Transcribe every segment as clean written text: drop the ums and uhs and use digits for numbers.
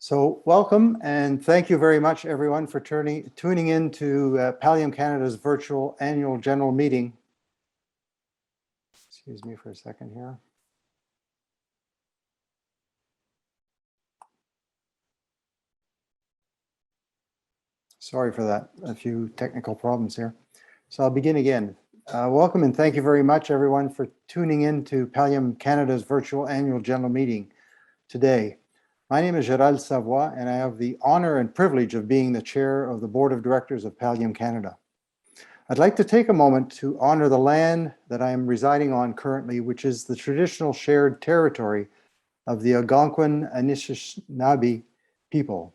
So welcome and thank you very much everyone for tuning in to Pallium Canada's virtual annual general meeting. Excuse me for a second here. Sorry for that, a few technical problems here. So I'll begin again. Welcome and thank you very much everyone for tuning in to Pallium Canada's virtual annual general meeting today. My name is Gérald Savoie, and I have the honor and privilege of being the chair of the board of directors of Pallium Canada. I'd like to take a moment to honor the land that I am residing on currently, which is the traditional shared territory of the Algonquin Anishinaabe people.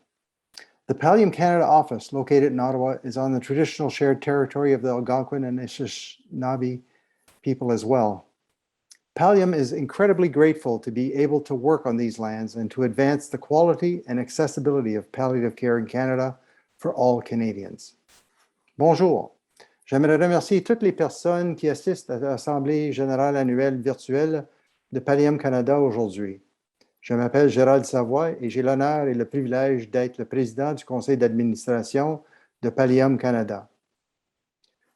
The Pallium Canada office, located in Ottawa, is on the traditional shared territory of the Algonquin Anishinaabe people as well. Pallium is incredibly grateful to be able to work on these lands and to advance the quality and accessibility of palliative care in Canada for all Canadians. Bonjour. J'aimerais remercier toutes les personnes qui assistent à l'Assemblée générale annuelle virtuelle de Pallium Canada aujourd'hui. Je m'appelle Gérald Savoie et j'ai l'honneur et le privilège d'être le président du conseil d'administration de Pallium Canada.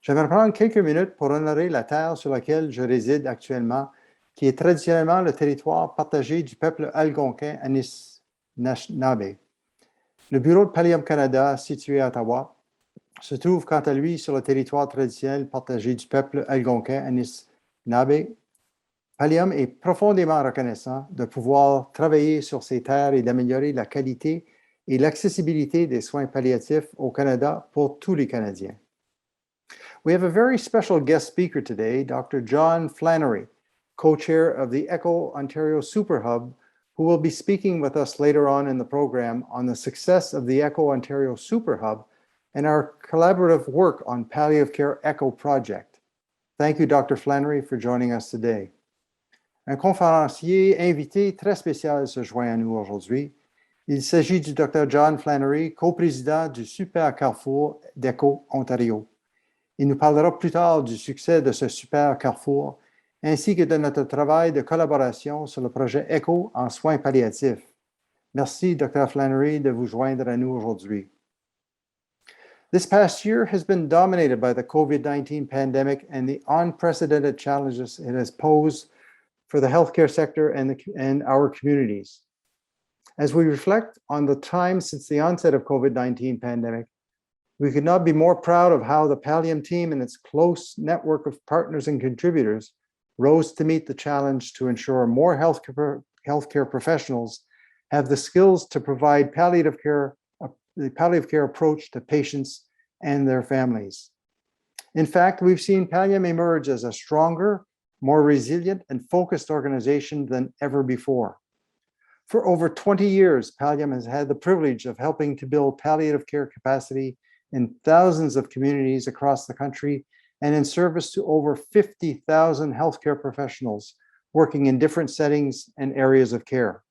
J'aimerais prendre quelques minutes pour honorer la terre sur laquelle je réside actuellement, qui est traditionnellement le territoire partagé du peuple algonquin Anishinaabe. Le bureau de Pallium Canada, situé à Ottawa, se trouve quant à lui sur le territoire traditionnel partagé du peuple algonquin Anishinaabe. Pallium est profondément reconnaissant de pouvoir travailler sur ces terres et d'améliorer la qualité et l'accessibilité des soins palliatifs au Canada pour tous les Canadiens. We have a very special guest speaker today, Dr. John Flannery, co-chair of the ECHO Ontario Superhub, who will be speaking with us later on in the program on the success of the ECHO Ontario Superhub and our collaborative work on Palliative Care ECHO project. Thank you, Dr. Flannery, for joining us today. Un conférencier invité très spécial se joint à nous aujourd'hui. Il s'agit du Dr. John Flannery, co-président du Super Carrefour d'ECHO Ontario. Il nous parlera plus tard du succès de ce Super Carrefour ainsi que de notre travail de collaboration sur le projet ECHO en soins palliatifs. Merci, Dr. Flannery, de vous joindre à nous aujourd'hui. This past year has been dominated by the COVID-19 pandemic and the unprecedented challenges it has posed for the healthcare sector and our communities. As we reflect on the time since the onset of COVID-19 pandemic, we could not be more proud of how the Pallium team and its close network of partners and contributors rose to meet the challenge to ensure more healthcare professionals have the skills to provide the palliative care approach to patients and their families. In fact, we've seen Pallium emerge as a stronger, more resilient and focused organization than ever before. For over 20 years, Pallium has had the privilege of helping to build palliative care capacity in thousands of communities across the country and in service to over 50,000 healthcare professionals working in different settings and areas of care.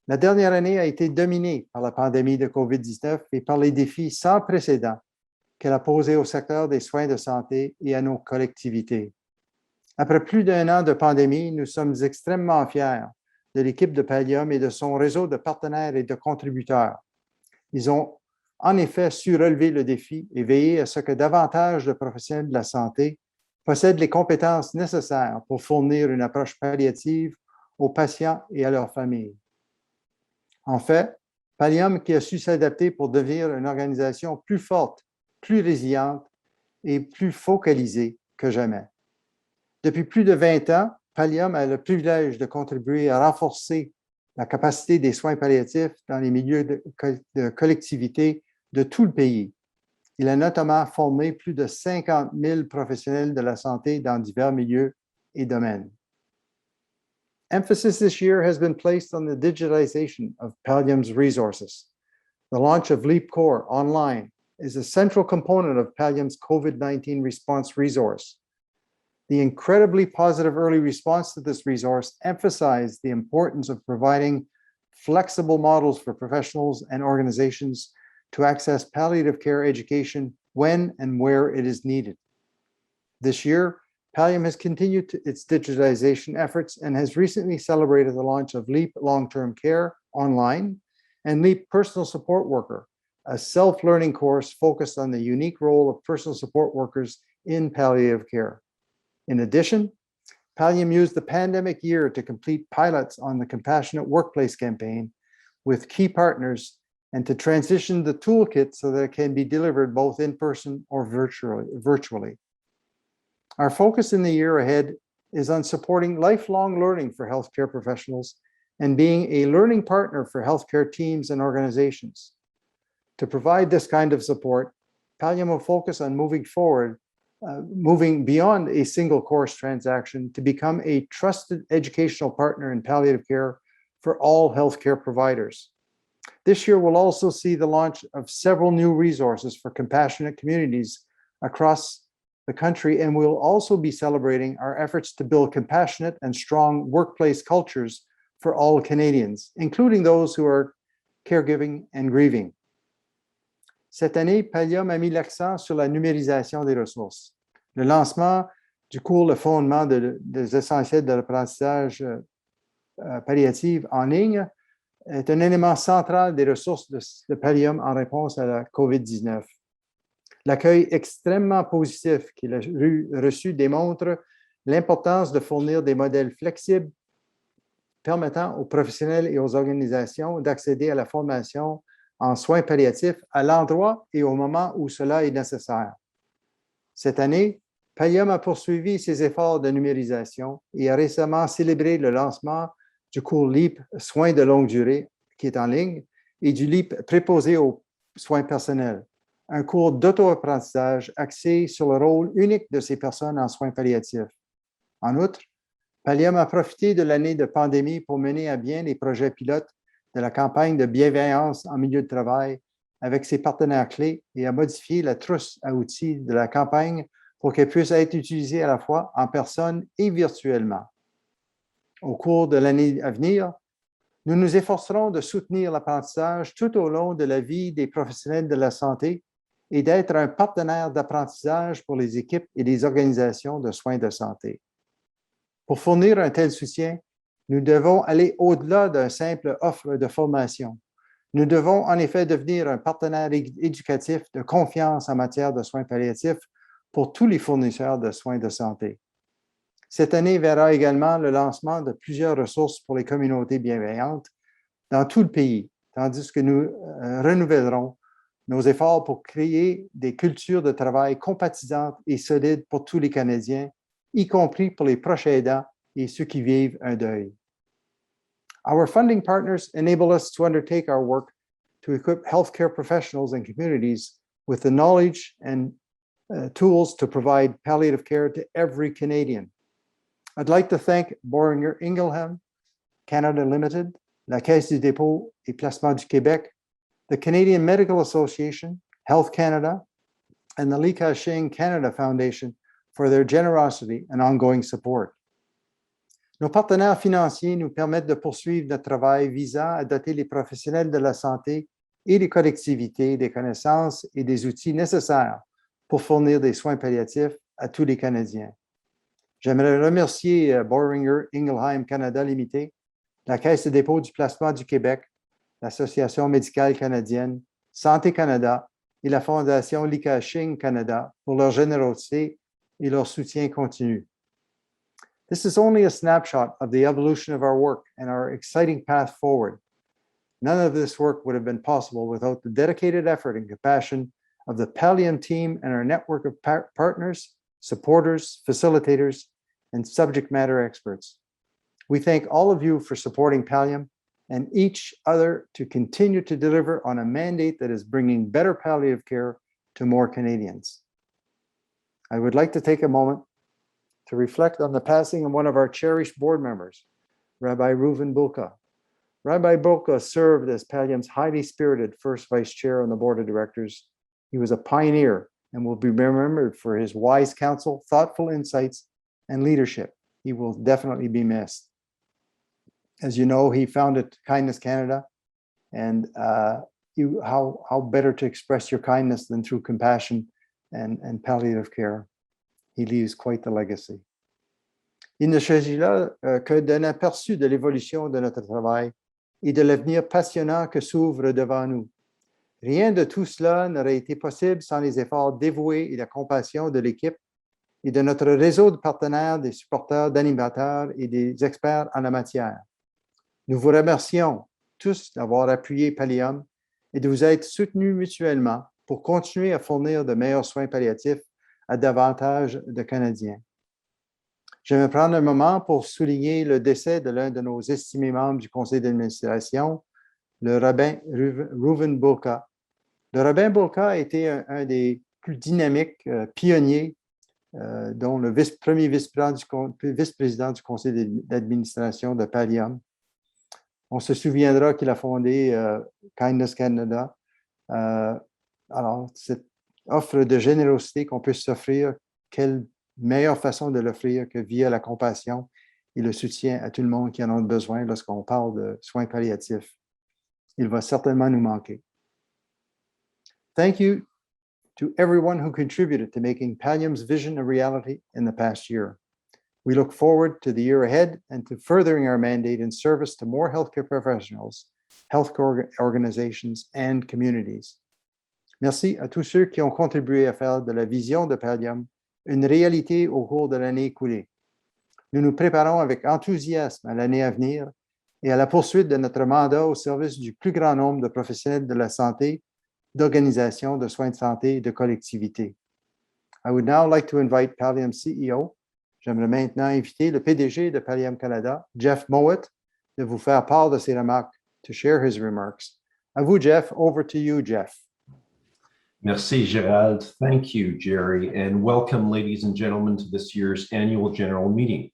La dernière année a été dominée par la pandémie de COVID-19 et par les défis sans précédent qu'elle a posés au secteur des soins de santé et à nos collectivités. Après plus d'un an de pandémie, nous sommes extrêmement fiers de l'équipe de Pallium et de son réseau de partenaires et de contributeurs. Ils ont en effet su relever le défi et veiller à ce que davantage de professionnels de la santé possèdent les compétences nécessaires pour fournir une approche palliative aux patients et à leurs familles. En fait, Pallium qui a su s'adapter pour devenir une organisation plus forte, plus résiliente et plus focalisée que jamais. Depuis plus de 20 ans, Pallium a le privilège de contribuer à renforcer la capacité des soins palliatifs dans les milieux de collectivités de tout le pays. Il a notamment formé plus de 50 000 professionnels de la santé dans divers milieux et domaines. Emphasis this year has been placed on the digitalization of Pallium's resources. The launch of LeapCore online is a central component of Pallium's COVID-19 response resource. The incredibly positive early response to this resource emphasized the importance of providing flexible models for professionals and organizations to access palliative care education when and where it is needed. This year, Pallium has continued its digitization efforts and has recently celebrated the launch of Leap Long-Term Care online and LEAP Personal Support Worker, a self-learning course focused on the unique role of personal support workers in palliative care. In addition, Pallium used the pandemic year to complete pilots on the Compassionate Workplace campaign with key partners and to transition the toolkit so that it can be delivered both in person or virtually. Our focus in the year ahead is on supporting lifelong learning for healthcare professionals and being a learning partner for healthcare teams and organizations. To provide this kind of support, Pallium will focus on moving beyond a single course transaction to become a trusted educational partner in palliative care for all healthcare providers. This year will also see the launch of several new resources for compassionate communities across the country, and we'll also be celebrating our efforts to build compassionate and strong workplace cultures for all Canadians, including those who are caregiving and grieving. Cette année, Pallium a mis l'accent sur la numérisation des ressources. Le lancement du cours Le fondement des essentiels de l'apprentissage palliatif en ligne est un élément central des ressources de Pallium en réponse à la COVID-19. L'accueil extrêmement positif qu'il a reçu démontre l'importance de fournir des modèles flexibles permettant aux professionnels et aux organisations d'accéder à la formation en soins palliatifs à l'endroit et au moment où cela est nécessaire. Cette année, Pallium a poursuivi ses efforts de numérisation et a récemment célébré le lancement du cours LEAP Soins de longue durée, qui est en ligne, et du LEAP Préposé aux soins personnels, un cours d'auto-apprentissage axé sur le rôle unique de ces personnes en soins palliatifs. En outre, Pallium a profité de l'année de pandémie pour mener à bien les projets pilotes de la campagne de bienveillance en milieu de travail avec ses partenaires clés et a modifié la trousse à outils de la campagne pour qu'elle puisse être utilisée à la fois en personne et virtuellement. Au cours de l'année à venir, nous nous efforcerons de soutenir l'apprentissage tout au long de la vie des professionnels de la santé et d'être un partenaire d'apprentissage pour les équipes et les organisations de soins de santé. Pour fournir un tel soutien, nous devons aller au-delà d'une simple offre de formation. Nous devons en effet devenir un partenaire éducatif de confiance en matière de soins palliatifs pour tous les fournisseurs de soins de santé. Cette année verra également le lancement de plusieurs ressources pour les communautés bienveillantes dans tout le pays, tandis que nous renouvellerons nos efforts pour créer des cultures de travail compatisantes et solides pour tous les Canadiens, y compris pour les proches aidants et ceux qui vivent un deuil. Our funding partners enable us to undertake our work to equip healthcare professionals and communities with the knowledge and tools to provide palliative care to every Canadian. I'd like to thank Boehringer Ingelheim Canada Limited, la Caisse du dépôt et placement du Québec, the Canadian Medical Association, Health Canada, and the Li Ka-shing Canada Foundation for their generosity and ongoing support. Nos partenaires financiers nous permettent de poursuivre notre travail visant à doter les professionnels de la santé et les collectivités des connaissances et des outils nécessaires pour fournir des soins palliatifs à tous les Canadiens. J'aimerais remercier Boehringer Ingelheim Canada Limité, la Caisse de dépôt du placement du Québec, l'Association médicale canadienne, Santé Canada et la Fondation Li Ka-shing Canada pour leur générosité et leur soutien continu. This is only a snapshot of the evolution of our work and our exciting path forward. None of this work would have been possible without the dedicated effort and compassion of the Pallium team and our network of partners, supporters, facilitators, and subject matter experts. We thank all of you for supporting Pallium and each other to continue to deliver on a mandate that is bringing better palliative care to more Canadians. I would like to take a moment to reflect on the passing of one of our cherished board members, Rabbi Reuven Bulka. Rabbi Bulka served as Pallium's highly spirited first vice chair on the board of directors. He was a pioneer and will be remembered for his wise counsel, thoughtful insights, and leadership. He will definitely be missed. As you know, he founded Kindness Canada, and how better to express your kindness than through compassion and palliative care. He leaves quite the legacy. Il ne s'agit là que d'un aperçu de l'évolution de notre travail et de l'avenir passionnant que s'ouvre devant nous. Rien de tout cela n'aurait été possible sans les efforts dévoués et la compassion de l'équipe et de notre réseau de partenaires, des supporters, d'animateurs et des experts en la matière. Nous vous remercions tous d'avoir appuyé Pallium et de vous être soutenus mutuellement pour continuer à fournir de meilleurs soins palliatifs à davantage de Canadiens. Je vais prendre un moment pour souligner le décès de l'un de nos estimés membres du conseil d'administration, le rabbin Reuven Boka. Le rabbin Boka a été un des plus dynamiques pionniers, dont le premier vice-président du conseil d'administration de Pallium. On se souviendra qu'il a fondé Kindness Canada. Alors, cette offre de générosité qu'on peut s'offrir, quelle meilleure façon de l'offrir que via la compassion et le soutien à tout le monde qui en a besoin lorsqu'on parle de soins palliatifs. Il va certainement nous manquer. Thank you to everyone who contributed to making Pallium's vision a reality in the past year. We look forward to the year ahead and to furthering our mandate in service to more healthcare professionals, healthcare organizations, and communities. Merci à tous ceux qui ont contribué à faire de la vision de Pallium une réalité au cours de l'année écoulée. Nous nous préparons avec enthousiasme à l'année à venir et à la poursuite de notre mandat au service du plus grand nombre de professionnels de la santé, d'organisations de soins de santé et de collectivités. I would now like to invite Pallium CEO. J'aimerais maintenant inviter le PDG de Pallium Canada, Jeff Moat, de vous faire part de ses remarques, to share his remarks. À vous, Jeff. Over to you, Jeff. Merci, Gérald. Thank you, Jerry, and welcome, ladies and gentlemen, to this year's annual general meeting.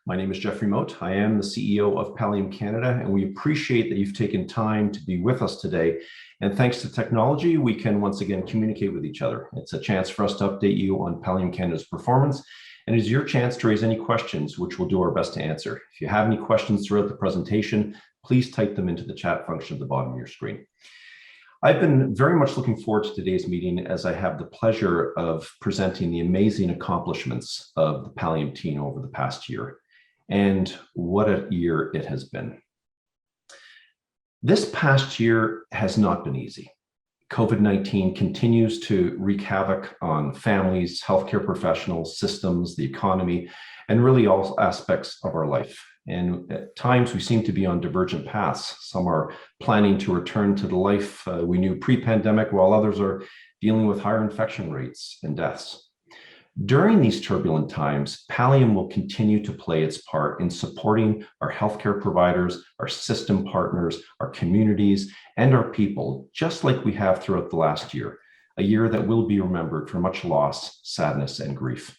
My name is Jeffrey Moat. I am the CEO of Pallium Canada, and we appreciate that you've taken time to be with us today. And thanks to technology, we can once again communicate with each other. It's a chance for us to update you on Pallium Canada's performance, and it is your chance to raise any questions, which we'll do our best to answer. If you have any questions throughout the presentation, please type them into the chat function at the bottom of your screen. I've been very much looking forward to today's meeting as I have the pleasure of presenting the amazing accomplishments of the Pallium team over the past year. And what a year it has been. This past year has not been easy. COVID-19 continues to wreak havoc on families, healthcare professionals, systems, the economy, and really all aspects of our life. And at times we seem to be on divergent paths. Some are planning to return to the life we knew pre-pandemic, while others are dealing with higher infection rates and deaths. During these turbulent times, Pallium will continue to play its part in supporting our healthcare providers, our system partners, our communities, and our people, just like we have throughout the last year, a year that will be remembered for much loss, sadness, and grief.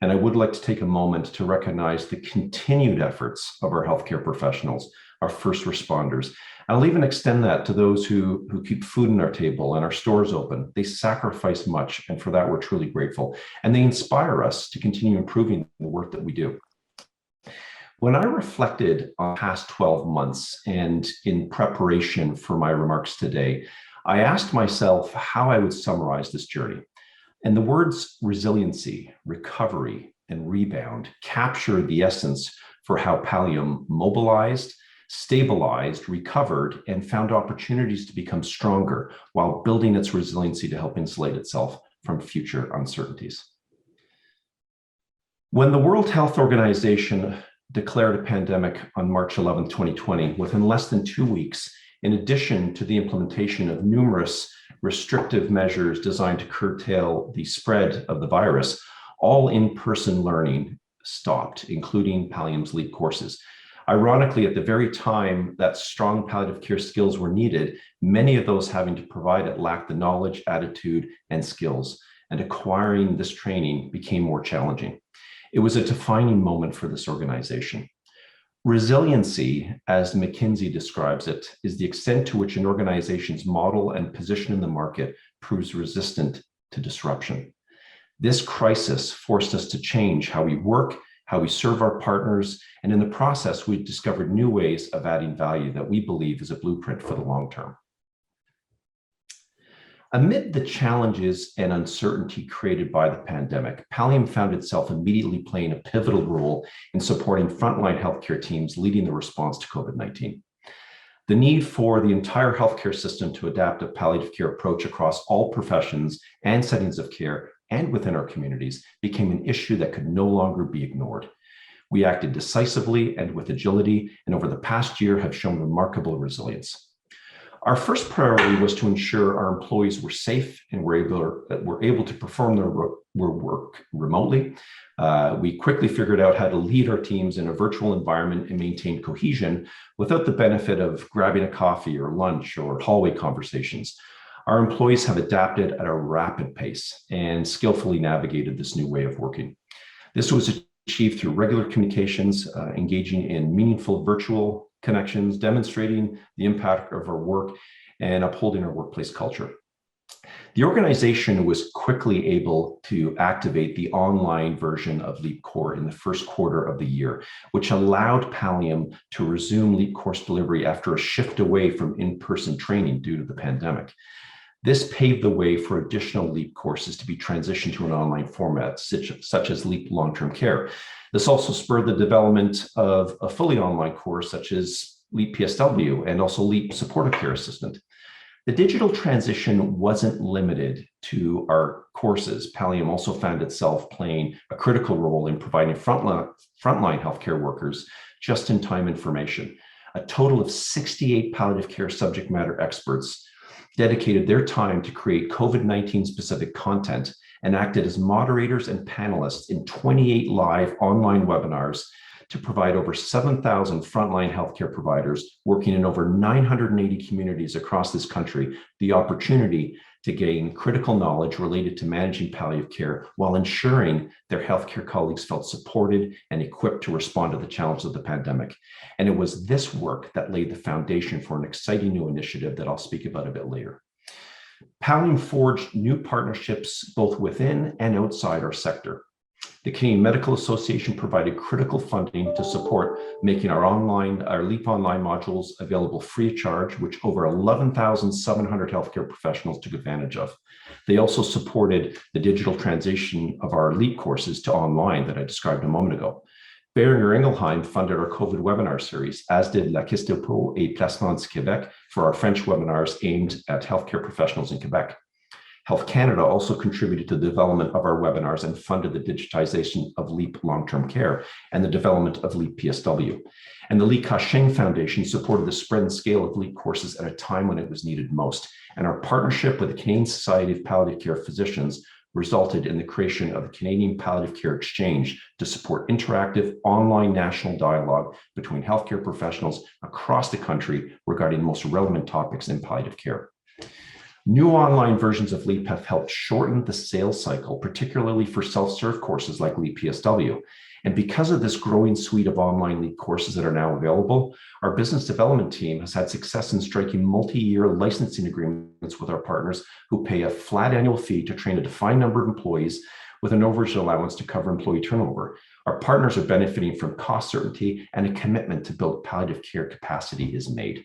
And I would like to take a moment to recognize the continued efforts of our healthcare professionals, our first responders. I'll even extend that to those who keep food on our table and our stores open. They sacrifice much, and for that we're truly grateful. And they inspire us to continue improving the work that we do. When I reflected on the past 12 months and in preparation for my remarks today, I asked myself how I would summarize this journey. And the words resiliency, recovery, and rebound capture the essence for how Pallium mobilized, stabilized, recovered, and found opportunities to become stronger while building its resiliency to help insulate itself from future uncertainties. When the World Health Organization declared a pandemic on March 11, 2020, within less than 2 weeks, in addition to the implementation of numerous restrictive measures designed to curtail the spread of the virus, all in-person learning stopped, including Pallium's LEAP courses. Ironically, at the very time that strong palliative care skills were needed, many of those having to provide it lacked the knowledge, attitude, and skills, and acquiring this training became more challenging. It was a defining moment for this organization. Resiliency, as McKinsey describes it, is the extent to which an organization's model and position in the market proves resistant to disruption. This crisis forced us to change how we work, how we serve our partners, and in the process, we discovered new ways of adding value that we believe is a blueprint for the long term. Amid the challenges and uncertainty created by the pandemic, Pallium found itself immediately playing a pivotal role in supporting frontline healthcare teams leading the response to COVID-19. The need for the entire healthcare system to adapt a palliative care approach across all professions and settings of care and within our communities became an issue that could no longer be ignored. We acted decisively and with agility, and over the past year have shown remarkable resilience. Our first priority was to ensure our employees were safe and were able to perform their work remotely. We quickly figured out how to lead our teams in a virtual environment and maintain cohesion without the benefit of grabbing a coffee or lunch or hallway conversations. Our employees have adapted at a rapid pace and skillfully navigated this new way of working. This was achieved through regular communications, engaging in meaningful virtual connections, demonstrating the impact of our work, and upholding our workplace culture. The organization was quickly able to activate the online version of LEAP Core in the first quarter of the year, which allowed Pallium to resume LEAP course delivery after a shift away from in-person training due to the pandemic. This paved the way for additional LEAP courses to be transitioned to an online format, such as LEAP Long-Term Care. This also spurred the development of a fully online course, such as LEAP PSW and also LEAP Supportive Care Assistant. The digital transition wasn't limited to our courses. Pallium also found itself playing a critical role in providing frontline healthcare workers just-in-time information. A total of 68 palliative care subject matter experts dedicated their time to create COVID-19 specific content and acted as moderators and panelists in 28 live online webinars to provide over 7,000 frontline healthcare providers working in over 980 communities across this country the opportunity to gain critical knowledge related to managing palliative care while ensuring their healthcare colleagues felt supported and equipped to respond to the challenges of the pandemic. And it was this work that laid the foundation for an exciting new initiative that I'll speak about a bit later. Pallium forged new partnerships both within and outside our sector. The Canadian Medical Association provided critical funding to support making our LEAP Online modules available free of charge, which over 11,700 healthcare professionals took advantage of. They also supported the digital transition of our LEAP courses to online that I described a moment ago. Berenger Ingelheim funded our COVID webinar series, as did La Caisse d'impôt et placements du Québec for our French webinars aimed at healthcare professionals in Quebec. Health Canada also contributed to the development of our webinars and funded the digitization of LEAP Long-Term Care and the development of LEAP PSW. And the Li Ka-shing Foundation supported the spread and scale of LEAP courses at a time when it was needed most. And our partnership with the Canadian Society of Palliative Care Physicians resulted in the creation of the Canadian Palliative Care Exchange to support interactive online national dialogue between healthcare professionals across the country regarding the most relevant topics in palliative care. New online versions of LEAP have helped shorten the sales cycle, particularly for self-serve courses like LEAP PSW. And because of this growing suite of online LEAP courses that are now available, our business development team has had success in striking multi-year licensing agreements with our partners who pay a flat annual fee to train a defined number of employees with an overage allowance to cover employee turnover. Our partners are benefiting from cost certainty, and a commitment to build palliative care capacity is made.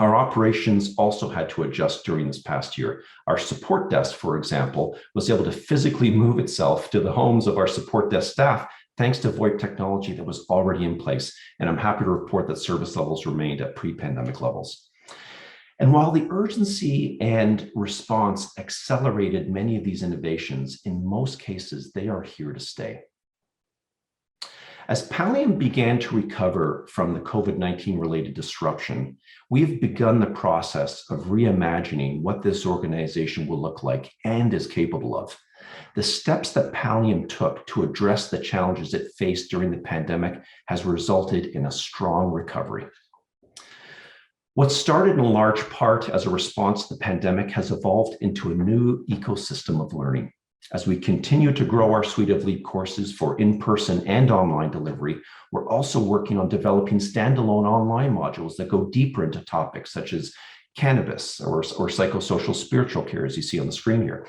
Our operations also had to adjust during this past year. Our support desk, for example, was able to physically move itself to the homes of our support desk staff thanks to VoIP technology that was already in place. And I'm happy to report that service levels remained at pre-pandemic levels. And while the urgency and response accelerated many of these innovations, in most cases, they are here to stay. As Pallium began to recover from the COVID-19 related disruption, we've begun the process of reimagining what this organization will look like and is capable of. The steps that Pallium took to address the challenges it faced during the pandemic has resulted in a strong recovery. What started in large part as a response to the pandemic has evolved into a new ecosystem of learning. As we continue to grow our suite of LEAP courses for in-person and online delivery, we're also working on developing standalone online modules that go deeper into topics such as cannabis or psychosocial spiritual care, as you see on the screen here.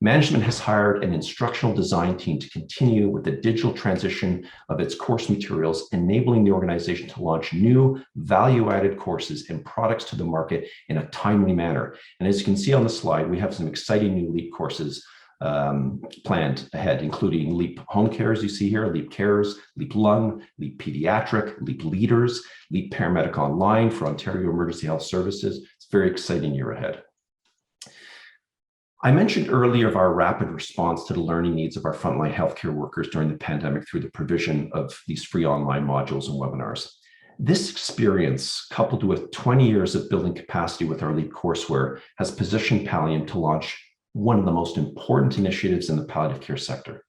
Management has hired an instructional design team to continue with the digital transition of its course materials, enabling the organization to launch new value-added courses and products to the market in a timely manner. And as you can see on the slide, we have some exciting new LEAP courses planned ahead, including LEAP Home Care, as you see here, LEAP Cares, LEAP Lung, LEAP Pediatric, LEAP Leaders, LEAP Paramedic Online for Ontario Emergency Health Services. It's a very exciting year ahead. I mentioned earlier of our rapid response to the learning needs of our frontline healthcare workers during the pandemic through the provision of these free online modules and webinars. This experience, coupled with 20 years of building capacity with our LEAP courseware, has positioned Pallium to launch one of the most important initiatives in the palliative care sector.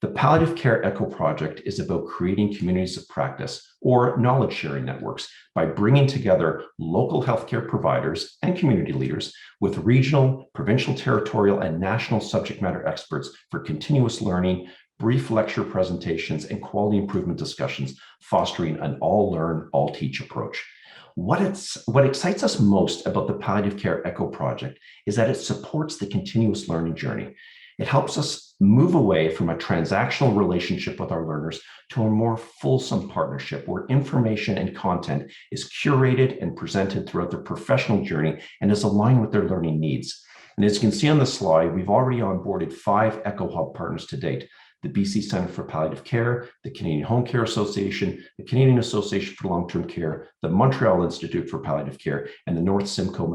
The Palliative Care Echo Project is about creating communities of practice or knowledge sharing networks by bringing together local healthcare providers and community leaders with regional, provincial, territorial, and national subject matter experts for continuous learning, brief lecture presentations, and quality improvement discussions, fostering an all learn, all teach approach. What excites us most about the Palliative Care Echo Project is that it supports the continuous learning journey. It helps us move away from a transactional relationship with our learners to a more fulsome partnership where information and content is curated and presented throughout their professional journey and is aligned with their learning needs. And as you can see on the slide, we've already onboarded 5 Echo Hub partners to date: the BC Centre for Palliative Care, the Canadian Home Care Association, the Canadian Association for Long-Term Care, the Montreal Institute for Palliative Care, and the North Simcoe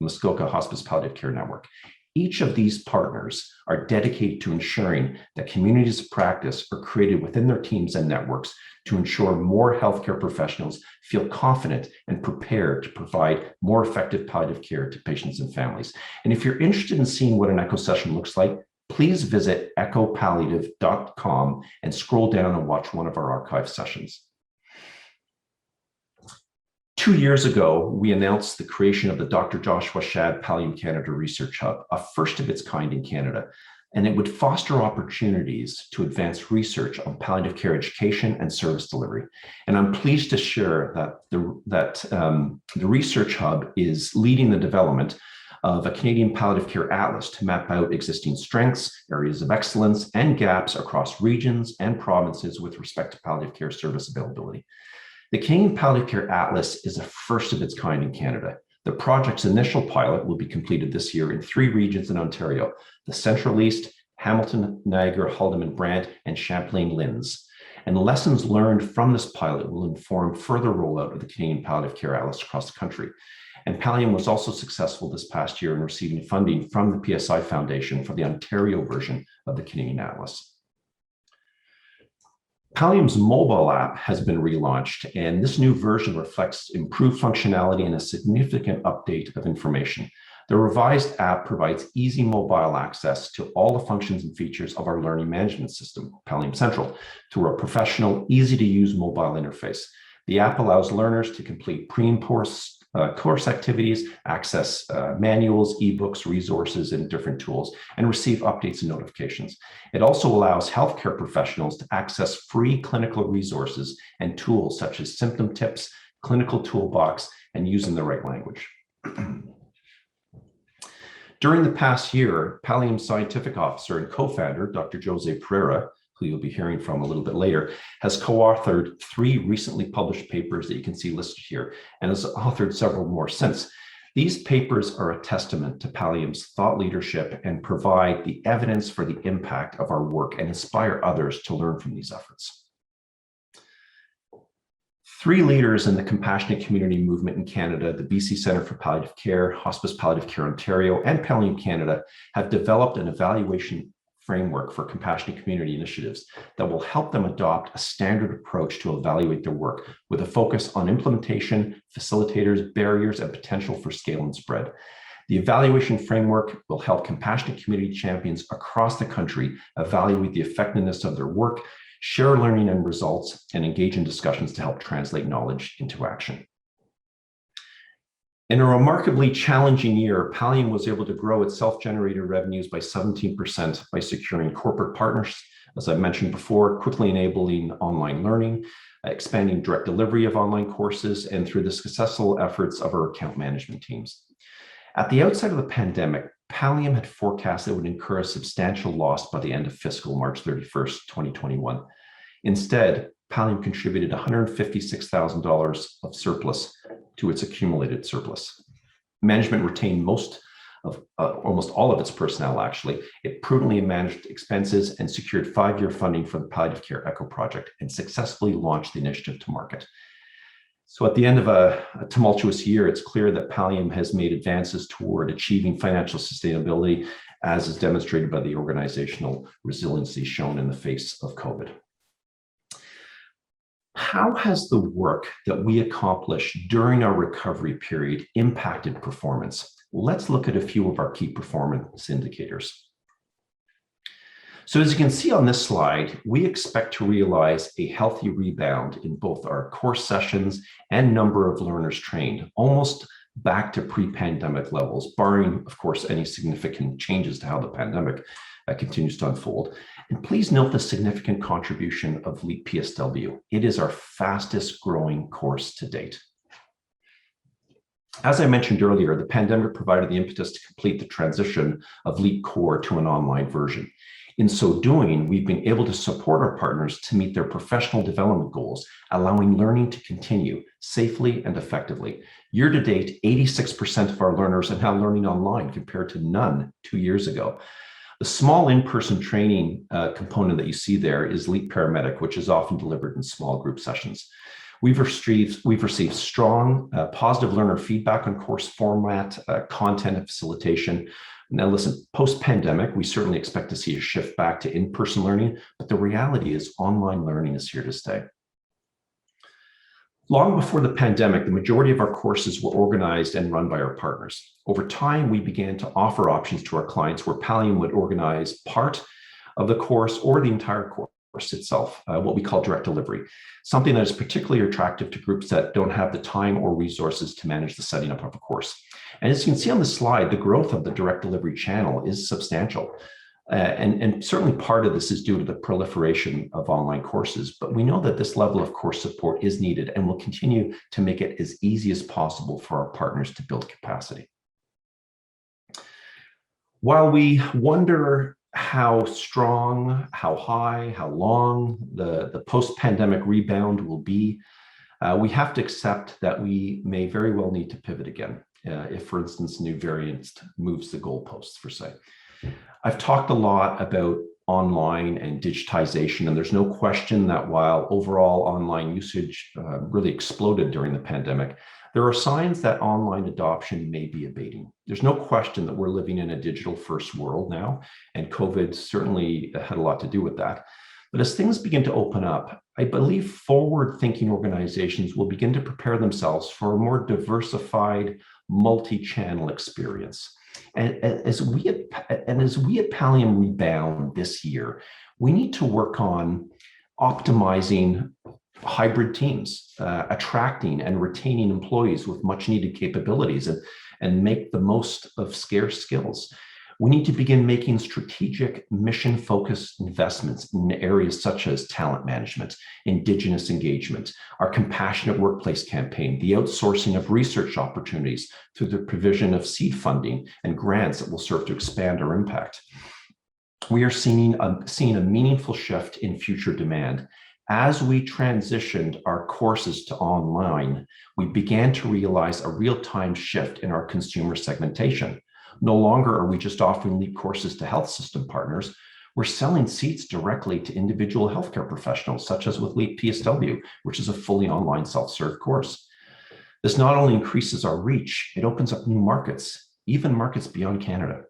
Muskoka Hospice Palliative Care Network. Each of these partners are dedicated to ensuring that communities of practice are created within their teams and networks to ensure more healthcare professionals feel confident and prepared to provide more effective palliative care to patients and families. And if you're interested in seeing what an echo session looks like, please visit echopalliative.com and scroll down and watch one of our archive sessions. 2 years ago, we announced the creation of the Dr. Joshua Shad Pallium Canada Research Hub, a first of its kind in Canada, and it would foster opportunities to advance research on palliative care education and service delivery. And I'm pleased to share that the Research Hub is leading the development of a Canadian Palliative Care Atlas to map out existing strengths, areas of excellence, and gaps across regions and provinces with respect to palliative care service availability. The Canadian Palliative Care Atlas is a first of its kind in Canada. The project's initial pilot will be completed this year in 3 regions in Ontario: the Central East, Hamilton, Niagara, Haldimand, Brant, and Champlain-Linz. And lessons learned from this pilot will inform further rollout of the Canadian Palliative Care Atlas across the country. And Pallium was also successful this past year in receiving funding from the PSI Foundation for the Ontario version of the Canadian Atlas. Pallium's mobile app has been relaunched, and this new version reflects improved functionality and a significant update of information. The revised app provides easy mobile access to all the functions and features of our learning management system, Pallium Central, through a professional, easy-to-use mobile interface. The app allows learners to complete pre and post course activities, access manuals, ebooks, resources, and different tools, and receive updates and notifications. It also allows healthcare professionals to access free clinical resources and tools such as symptom tips, clinical toolbox, and using the right language. During the past year, Pallium's scientific officer and co-founder, Dr. José Pereira, who you'll be hearing from a little bit later, has co-authored 3 recently published papers that you can see listed here, and has authored several more since. These papers are a testament to Pallium's thought leadership and provide the evidence for the impact of our work and inspire others to learn from these efforts. 3 leaders in the compassionate community movement in Canada, the BC Centre for Palliative Care, Hospice Palliative Care Ontario, and Pallium Canada, have developed an evaluation framework for compassionate community initiatives that will help them adopt a standard approach to evaluate their work with a focus on implementation, facilitators, barriers, and potential for scale and spread. The evaluation framework will help compassionate community champions across the country evaluate the effectiveness of their work, share learning and results, and engage in discussions to help translate knowledge into action. In a remarkably challenging year, Pallium was able to grow its self-generated revenues by 17% by securing corporate partners, as I mentioned before, quickly enabling online learning, expanding direct delivery of online courses, and through the successful efforts of our account management teams. At the outset of the pandemic, Pallium had forecast it would incur a substantial loss by the end of fiscal March 31st, 2021. Instead, Pallium contributed $156,000 of surplus to its accumulated surplus. Management retained most of almost all of its personnel, actually. It prudently managed expenses and secured 5-year funding for the Palliative Care Echo project and successfully launched the initiative to market. So at the end of a tumultuous year, it's clear that Pallium has made advances toward achieving financial sustainability, as is demonstrated by the organizational resiliency shown in the face of COVID. How has the work that we accomplished during our recovery period impacted performance? Let's look at a few of our key performance indicators. So as you can see on this slide, we expect to realize a healthy rebound in both our course sessions and number of learners trained, almost back to pre-pandemic levels, barring, of course, any significant changes to how the pandemic continues to unfold. And please note the significant contribution of LEAP PSW. It is our fastest growing course to date. As I mentioned earlier, the pandemic provided the impetus to complete the transition of LEAP Core to an online version. In so doing, we've been able to support our partners to meet their professional development goals, allowing learning to continue safely and effectively. Year to date, 86% of our learners are now learning online compared to none 2 years ago. The small in-person training component that you see there is LEAP Paramedic, which is often delivered in small group sessions. We've received strong positive learner feedback on course format, content, and facilitation. Now listen, post-pandemic, we certainly expect to see a shift back to in-person learning, but the reality is online learning is here to stay. Long before the pandemic, the majority of our courses were organized and run by our partners. Over time, we began to offer options to our clients where Pallium would organize part of the course or the entire course itself, what we call direct delivery, something that is particularly attractive to groups that don't have the time or resources to manage the setting up of a course. And as you can see on the slide, the growth of the direct delivery channel is substantial. And certainly part of this is due to the proliferation of online courses, but we know that this level of course support is needed and will continue to make it as easy as possible for our partners to build capacity. While we wonder how strong, how high, how long the post-pandemic rebound will be, we have to accept that we may very well need to pivot again if, for instance, new variant moves the goalposts, per se. I've talked a lot about online and digitization, and there's no question that while overall online usage really exploded during the pandemic, there are signs that online adoption may be abating. There's no question that we're living in a digital first world now, and COVID certainly had a lot to do with that. But as things begin to open up, I believe forward-thinking organizations will begin to prepare themselves for a more diversified, multi-channel experience. And as we at Pallium rebound this year, we need to work on optimizing hybrid teams, attracting and retaining employees with much needed capabilities and make the most of scarce skills. We need to begin making strategic mission-focused investments in areas such as talent management, Indigenous engagement, our compassionate workplace campaign, the outsourcing of research opportunities through the provision of seed funding and grants that will serve to expand our impact. We are seeing a meaningful shift in future demand. As we transitioned our courses to online, we began to realize a real-time shift in our consumer segmentation. No longer are we just offering LEAP courses to health system partners. We're selling seats directly to individual healthcare professionals, such as with LEAP PSW, which is a fully online self-serve course. This not only increases our reach, it opens up new markets, even markets beyond Canada.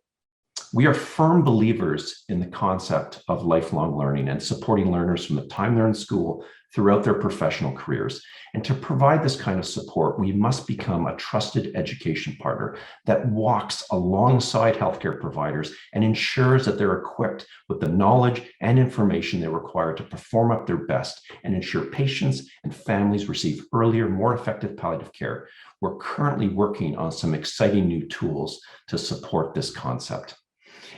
We are firm believers in the concept of lifelong learning and supporting learners from the time they're in school throughout their professional careers. And to provide this kind of support, we must become a trusted education partner that walks alongside healthcare providers and ensures that they're equipped with the knowledge and information they require to perform up their best and ensure patients and families receive earlier, more effective palliative care. We're currently working on some exciting new tools to support this concept.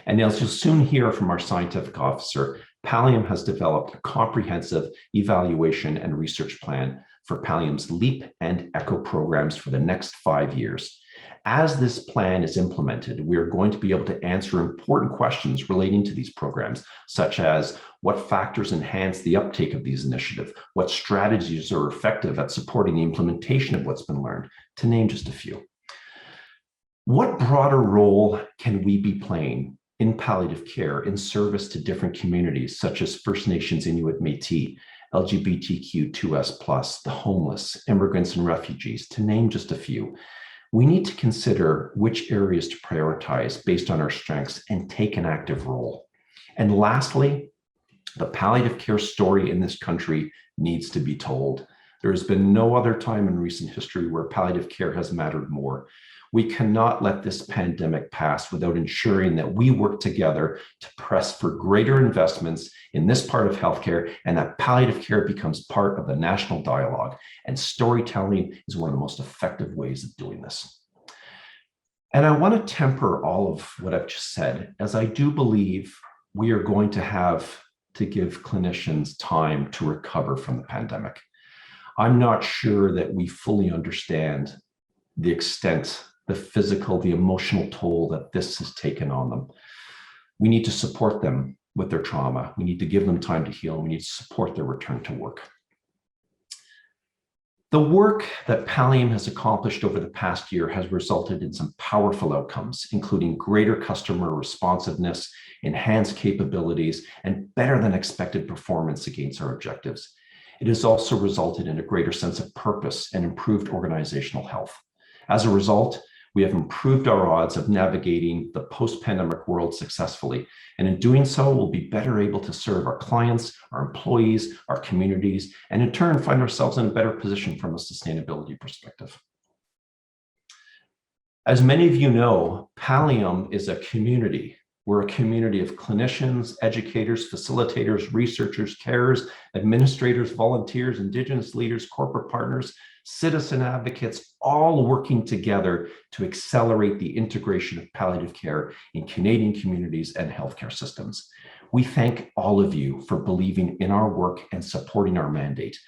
And as you'll soon hear from our scientific officer, Pallium has developed a comprehensive evaluation and research plan for Pallium's LEAP and ECHO programs for the next 5 years. As this plan is implemented, we are going to be able to answer important questions relating to these programs, such as what factors enhance the uptake of these initiatives, what strategies are effective at supporting the implementation of what's been learned, to name just a few. What broader role can we be playing in palliative care in service to different communities, such as First Nations, Inuit, Métis, LGBTQ2S+, the homeless, immigrants and refugees, to name just a few? We need to consider which areas to prioritize based on our strengths and take an active role. And lastly, the palliative care story in this country needs to be told. There has been no other time in recent history where palliative care has mattered more. We cannot let this pandemic pass without ensuring that we work together to press for greater investments in this part of healthcare, and that palliative care becomes part of the national dialogue. And storytelling is one of the most effective ways of doing this. And I want to temper all of what I've just said, as I do believe we are going to have to give clinicians time to recover from the pandemic. I'm not sure that we fully understand the extent, the physical, the emotional toll that this has taken on them. We need to support them with their trauma. We need to give them time to heal. We need to support their return to work. The work that Pallium has accomplished over the past year has resulted in some powerful outcomes, including greater customer responsiveness, enhanced capabilities, and better than expected performance against our objectives. It has also resulted in a greater sense of purpose and improved organizational health. As a result, we have improved our odds of navigating the post-pandemic world successfully. And in doing so, we'll be better able to serve our clients, our employees, our communities, and in turn, find ourselves in a better position from a sustainability perspective. As many of you know, Pallium is a community. We're a community of clinicians, educators, facilitators, researchers, carers, administrators, volunteers, Indigenous leaders, corporate partners, citizen advocates, all working together to accelerate the integration of palliative care in Canadian communities and healthcare systems. We thank all of you for believing in our work and supporting our mandate.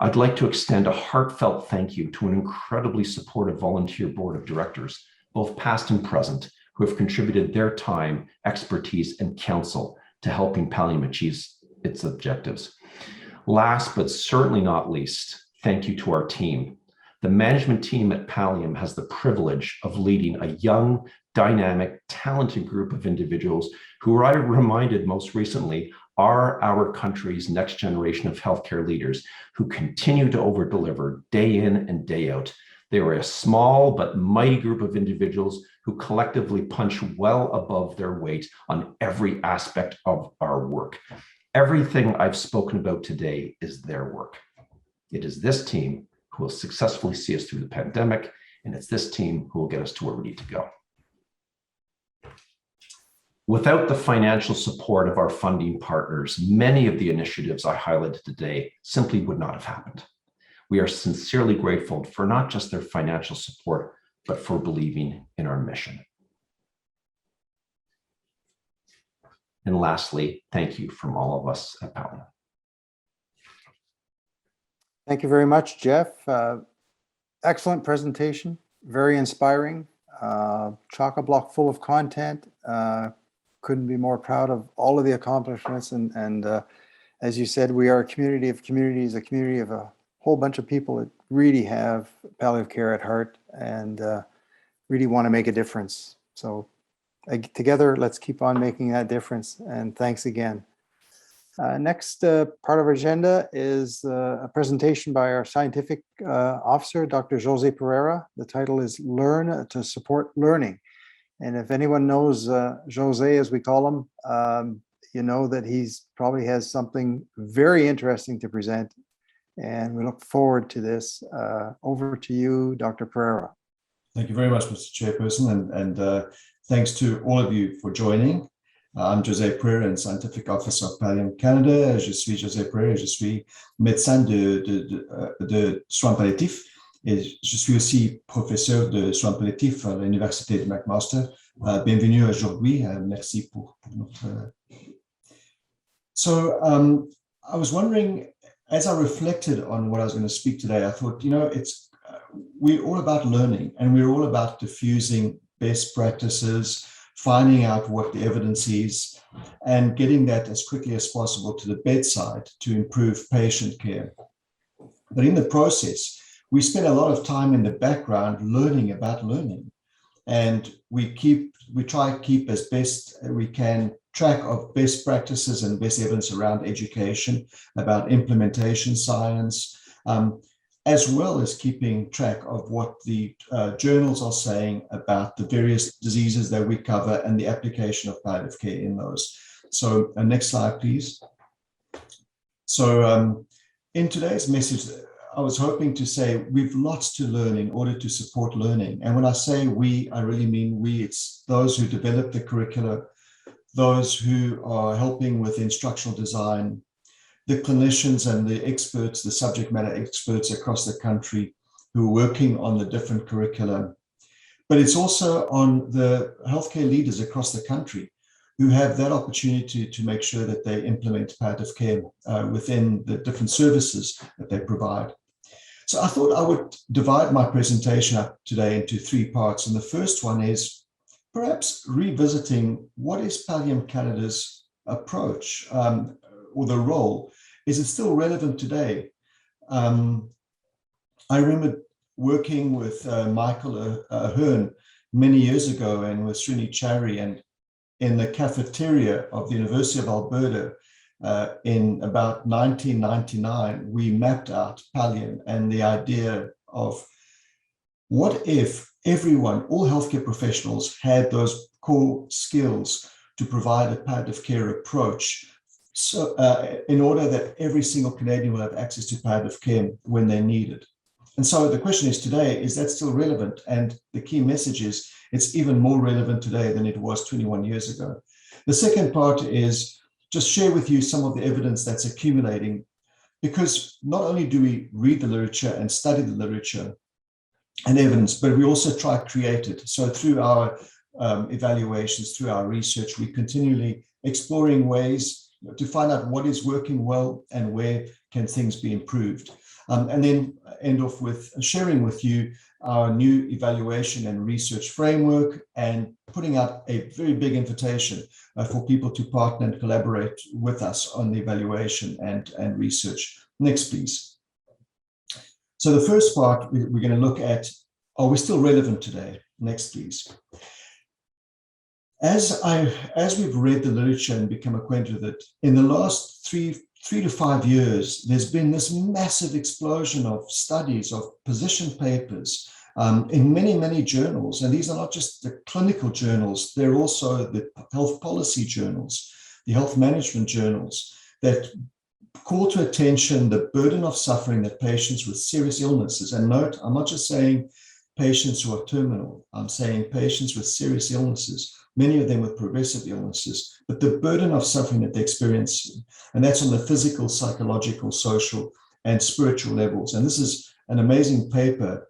I'd like to extend a heartfelt thank you to an incredibly supportive volunteer board of directors, both past and present, who have contributed their time, expertise, and counsel to helping Pallium achieve its objectives. Last, but certainly not least, thank you to our team. The management team at Pallium has the privilege of leading a young, dynamic, talented group of individuals who I reminded most recently are our country's next generation of healthcare leaders who continue to over-deliver day in and day out. They are a small but mighty group of individuals who collectively punch well above their weight on every aspect of our work. Everything I've spoken about today is their work. It is this team who will successfully see us through the pandemic, and it's this team who will get us to where we need to go. Without the financial support of our funding partners, many of the initiatives I highlighted today simply would not have happened. We are sincerely grateful for not just their financial support, but for believing in our mission. And lastly, thank you from all of us at Pallium. Thank you very much, Jeff. Excellent presentation, very inspiring, chock-a-block full of content. Couldn't be more proud of all of the accomplishments. And as you said, we are a community of communities, a community of a whole bunch of people that really have palliative care at heart and really want to make a difference. So together, let's keep on making that difference. And thanks again. Next part of our agenda is a presentation by our scientific officer, Dr. José Pereira. The title is Learn to Support Learning. And if anyone knows José, as we call him, you know that he's probably has something very interesting to present. And we look forward to this. Over to you, Dr. Pereira. Thank you very much, Mr. Chairperson, and thanks to all of you for joining. I'm José Pereira, Scientific Officer of Pallium Canada. Je suis José Pereira, je suis médecin de soins palliatifs et je suis aussi professeur de soins palliatifs à l'Université de McMaster. Bienvenue aujourd'hui. Merci pour notre... So I was wondering, as I reflected on what I was going to speak today, I thought, you know, we're all about learning and we're all about diffusing best practices, finding out what the evidence is, and getting that as quickly as possible to the bedside to improve patient care. But in the process, we spend a lot of time in the background learning about learning. and we try to keep as best we can track of best practices and best evidence around education, about implementation science, as well as keeping track of what the journals are saying about the various diseases that we cover and the application of palliative care in those. So next slide, please. So in today's message, I was hoping to say we've lots to learn in order to support learning. And when I say we, I really mean we. It's those who develop the curricula, those who are helping with instructional design, the clinicians and the experts, the subject matter experts across the country who are working on the different curricula. But it's also on the healthcare leaders across the country who have that opportunity to make sure that they implement palliative care within the different services that they provide. So I thought I would divide my presentation up today into three parts. And the first one is perhaps revisiting what is Pallium Canada's approach or the role. Is it still relevant today? I remember working with Michael Ahern many years ago and with Srini Chari, and in the cafeteria of the University of Alberta in about 1999, we mapped out Pallium and the idea of what if everyone, all healthcare professionals, had those core skills to provide a palliative care approach, so in order that every single Canadian will have access to palliative care when they need it. And so the question is today, is that still relevant? And the key message is it's even more relevant today than it was 21 years ago. The second part is just share with you some of the evidence that's accumulating, because not only do we read the literature and study the literature and evidence, but we also try to create it. So through our evaluations, through our research, we're continually exploring ways to find out what is working well and where can things be improved. And then end off with sharing with you our new evaluation and research framework and putting out a very big invitation for people to partner and collaborate with us on the evaluation and research. Next, please. So the first part, we're going to look at, are we still relevant today? Next, please. As we've read the literature and become acquainted with it, in the last three to 5 years, there's been this massive explosion of studies, of position papers in many, many journals. And these are not just the clinical journals, they're also the health policy journals, the health management journals that call to attention the burden of suffering that patients with serious illnesses, and note, I'm not just saying patients who are terminal, I'm saying patients with serious illnesses, many of them with progressive illnesses, but the burden of suffering that they experience, and that's on the physical, psychological, social, and spiritual levels. And this is an amazing paper,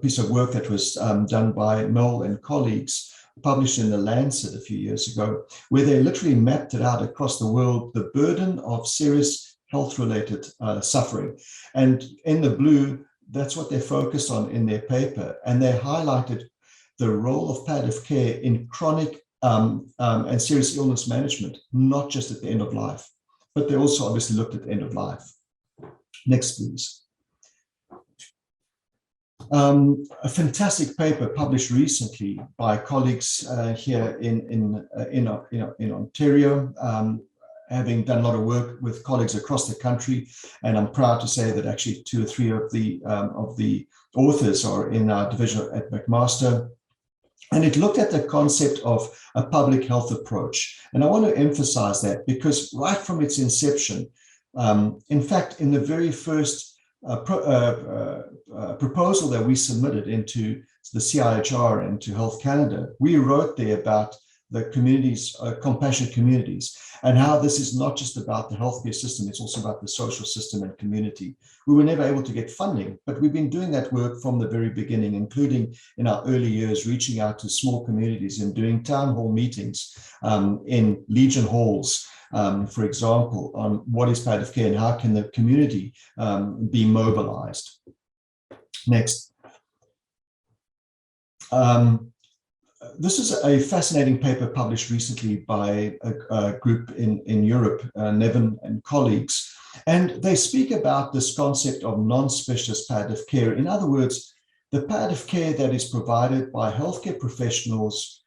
piece of work that was done by Noel and colleagues, published in The Lancet a few years ago, where they literally mapped it out across the world, the burden of serious health-related suffering. And in the blue, that's what they focused on in their paper. And they highlighted the role of palliative care in chronic and serious illness management, not just at the end of life, but they also obviously looked at the end of life. Next, please. A fantastic paper published recently by colleagues here in Ontario, having done a lot of work with colleagues across the country, and I'm proud to say that actually 2 or 3 of the authors are in our division at McMaster. And it looked at the concept of a public health approach. And I want to emphasize that because right from its inception, in fact, in the very first proposal that we submitted into the CIHR and to Health Canada, we wrote there about the communities, compassionate communities, and how this is not just about the healthcare system, it's also about the social system and community. We were never able to get funding, but we've been doing that work from the very beginning, including in our early years, reaching out to small communities and doing town hall meetings in Legion halls, for example, on what is palliative care and how can the community be mobilized. Next. This is a fascinating paper published recently by a group in Europe, Nevin and colleagues, and they speak about this concept of non-specialist palliative care. In other words, the palliative care that is provided by healthcare professionals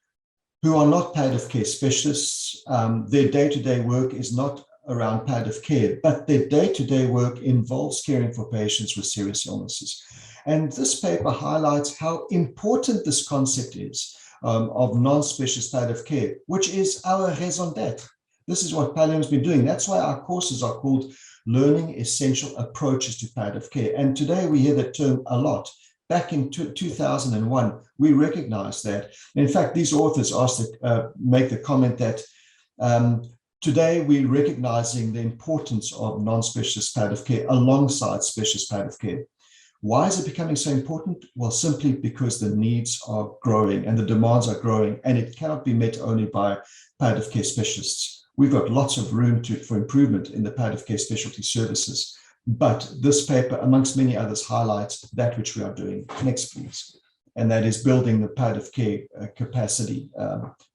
who are not palliative care specialists. Their day-to-day work is not around palliative care, but their day-to-day work involves caring for patients with serious illnesses. And this paper highlights how important this concept is of non-specialist palliative care, which is our raison d'etre. This is what Pallium's been doing. That's why our courses are called Learning Essential Approaches to Palliative Care. And today we hear that term a lot. Back in 2001, we recognized that. In fact, these authors make the comment that today we're recognizing the importance of non-specialist palliative care alongside specialist palliative care. Why is it becoming so important? Well, simply because the needs are growing and the demands are growing, and it cannot be met only by palliative care specialists. We've got lots of room for improvement in the palliative care specialty services. But this paper, amongst many others, highlights that which we are doing. Next, please. And that is building the palliative care capacity,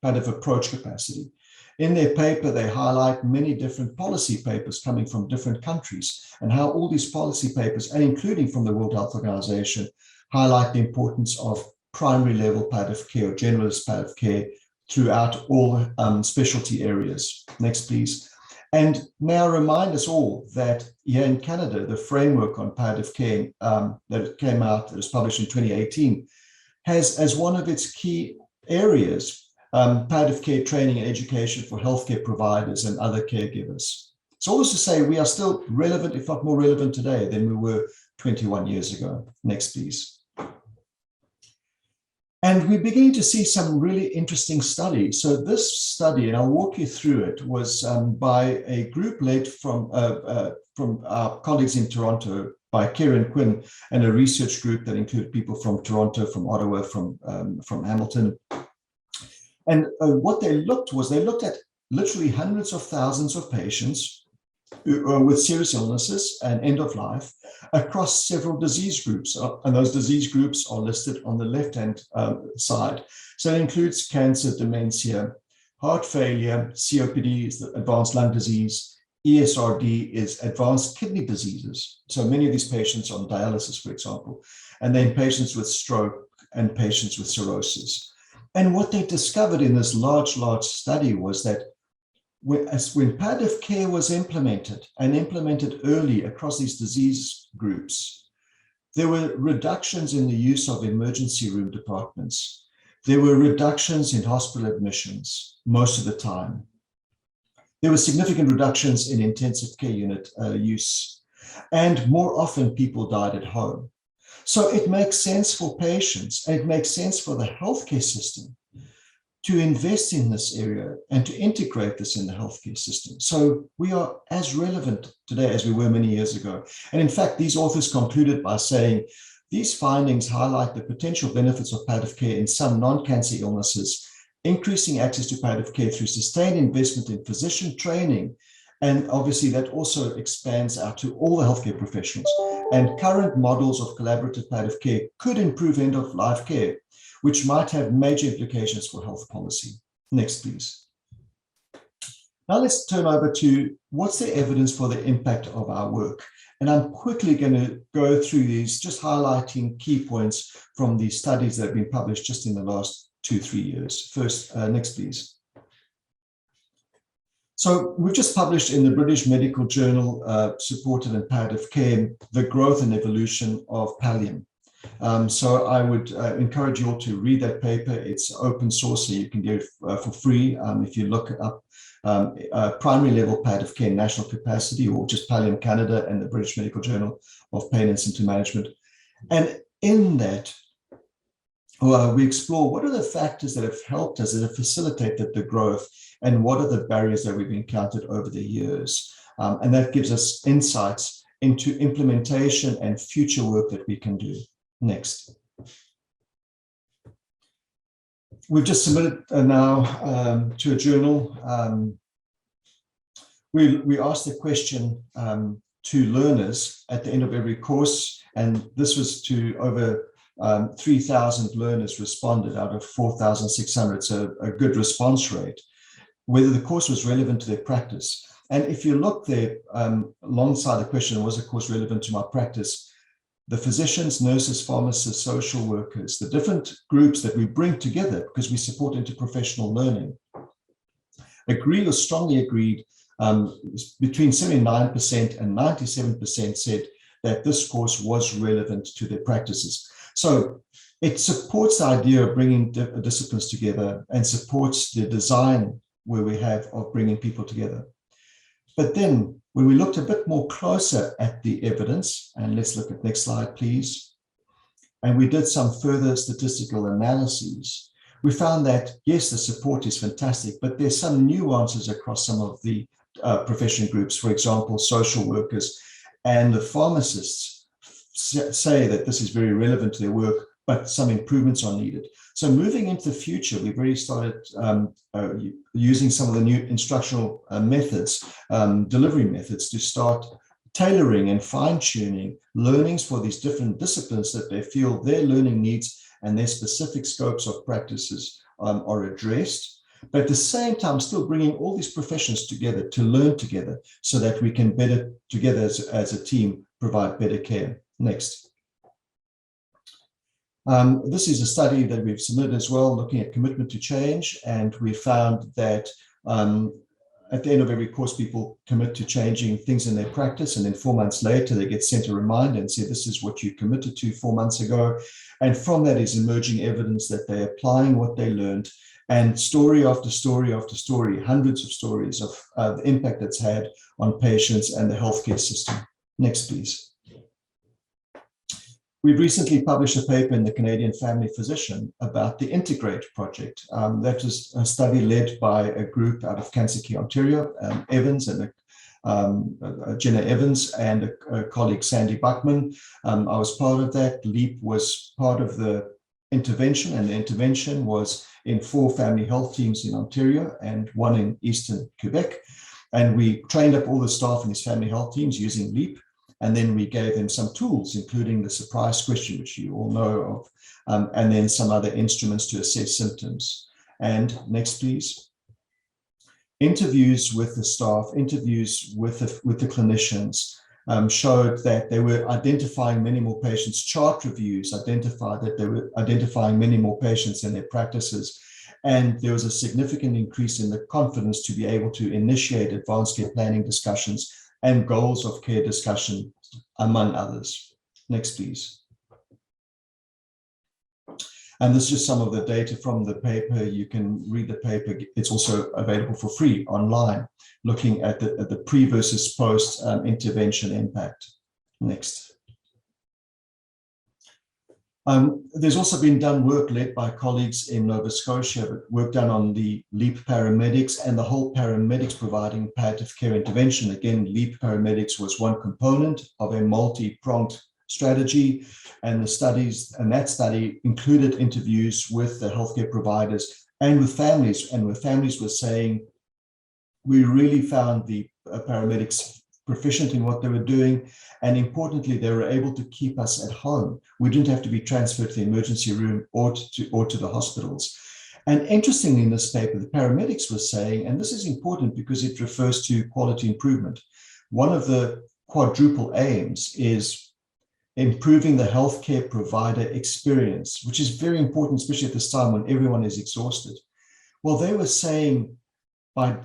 palliative approach capacity. In their paper, they highlight many different policy papers coming from different countries and how all these policy papers, and including from the World Health Organization, highlight the importance of primary level palliative care or generalist palliative care throughout all specialty areas. Next, please. And may I remind us all that here in Canada, the framework on palliative care that came out, that was published in 2018, has as one of its key areas palliative care training and education for healthcare providers and other caregivers. It's always to say we are still relevant, if not more relevant today than we were 21 years ago. Next, please. And we're beginning to see some really interesting studies. So this study, and I'll walk you through it, was by a group led from our colleagues in Toronto, by Kieran Quinn, and a research group that included people from Toronto, from Ottawa, from Hamilton. And what they looked at literally hundreds of thousands of patients with serious illnesses and end of life across several disease groups. And those disease groups are listed on the left-hand side. So it includes cancer, dementia, heart failure, COPD is the advanced lung disease, ESRD is advanced kidney diseases. So many of these patients on dialysis, for example, and then patients with stroke and patients with cirrhosis. And what they discovered in this large study was that when palliative care was implemented early across these disease groups, there were reductions in the use of emergency room departments. There were reductions in hospital admissions most of the time. There were significant reductions in intensive care unit use. And more often people died at home. So it makes sense for patients, and it makes sense for the healthcare system to invest in this area and to integrate this in the healthcare system. So we are as relevant today as we were many years ago. And in fact, these authors concluded by saying, these findings highlight the potential benefits of palliative care in some non-cancer illnesses, increasing access to palliative care through sustained investment in physician training. And obviously that also expands out to all the healthcare professionals. And current models of collaborative palliative care could improve end-of-life care, which might have major implications for health policy. Next, please. Now let's turn over to what's the evidence for the impact of our work. And I'm quickly going to go through these, just highlighting key points from these studies that have been published just in the last 2-3 years. First, next, please. So we've just published in the British Medical Journal, Supported and Palliative Care, the growth and evolution of Pallium. So I would encourage you all to read that paper. It's open source, so you can get it for free. If you look up primary level palliative care national capacity, or just Pallium Canada and the British Medical Journal of Pain and Symptom Management. And in that, we explore what are the factors that have helped us, that have facilitated the growth, and what are the barriers that we've encountered over the years. And that gives us insights into implementation and future work that we can do. Next. We've just submitted now to a journal. We asked the question to learners at the end of every course, and this was to over 3,000 learners responded out of 4,600, so a good response rate, whether the course was relevant to their practice. And if you look there, alongside the question, was the course relevant to my practice? the physicians, nurses, pharmacists, social workers, the different groups that we bring together because we support interprofessional learning, agreed or strongly agreed, between 79% and 97% said that this course was relevant to their practices. So it supports the idea of bringing disciplines together and supports the design where we have of bringing people together. But then when we looked a bit more closer at the evidence, and let's look at next slide, please, and we did some further statistical analyses, we found that, yes, the support is fantastic, but there's some nuances across some of the profession groups. For example, social workers and the pharmacists say that this is very relevant to their work, but some improvements are needed. So moving into the future, we've already started using some of the new instructional methods, delivery methods, to start tailoring and fine-tuning learnings for these different disciplines that they feel their learning needs and their specific scopes of practices are addressed, but at the same time still bringing all these professions together to learn together so that we can better together as a team provide better care. Next. This is a study that we've submitted as well, looking at commitment to change, and we found that at the end of every course, people commit to changing things in their practice, and then 4 months later, they get sent a reminder and say, this is what you committed to 4 months ago. And from that is emerging evidence that they're applying what they learned, and story after story after story, hundreds of stories of the impact it's had on patients and the healthcare system. Next, please. We've recently published a paper in the Canadian Family Physician about the Integrate project. That was a study led by a group out of Cancer Care Ontario, Evans and Jenna Evans and a colleague, Sandy Buckman. I was part of that. LEAP was part of the intervention, and the intervention was in 4 family health teams in Ontario and 1 in Eastern Quebec. And we trained up all the staff in these family health teams using LEAP. And then we gave them some tools, including the surprise question, which you all know of, and then some other instruments to assess symptoms. And next, please. Interviews with the staff, interviews with the clinicians showed that they were identifying many more patients. Chart reviews identified that they were identifying many more patients in their practices. And there was a significant increase in the confidence to be able to initiate advanced care planning discussions and goals of care discussion, among others. Next, please. And this is just some of the data from the paper. You can read the paper. It's also available for free online, looking at the pre versus post intervention impact. Next. There's also been done work led by colleagues in Nova Scotia, work done on the LEAP paramedics and the whole paramedics providing palliative care intervention. Again, LEAP paramedics was one component of a multi-pronged strategy, and the studies, and that study included interviews with the healthcare providers and with families, were saying, we really found the paramedics proficient in what they were doing, and importantly, they were able to keep us at home. We didn't have to be transferred to the emergency room or to the hospitals. And interestingly, in this paper, the paramedics were saying, and this is important because it refers to quality improvement, one of the quadruple aims is improving the healthcare provider experience, which is very important, especially at this time when everyone is exhausted. Well, they were saying by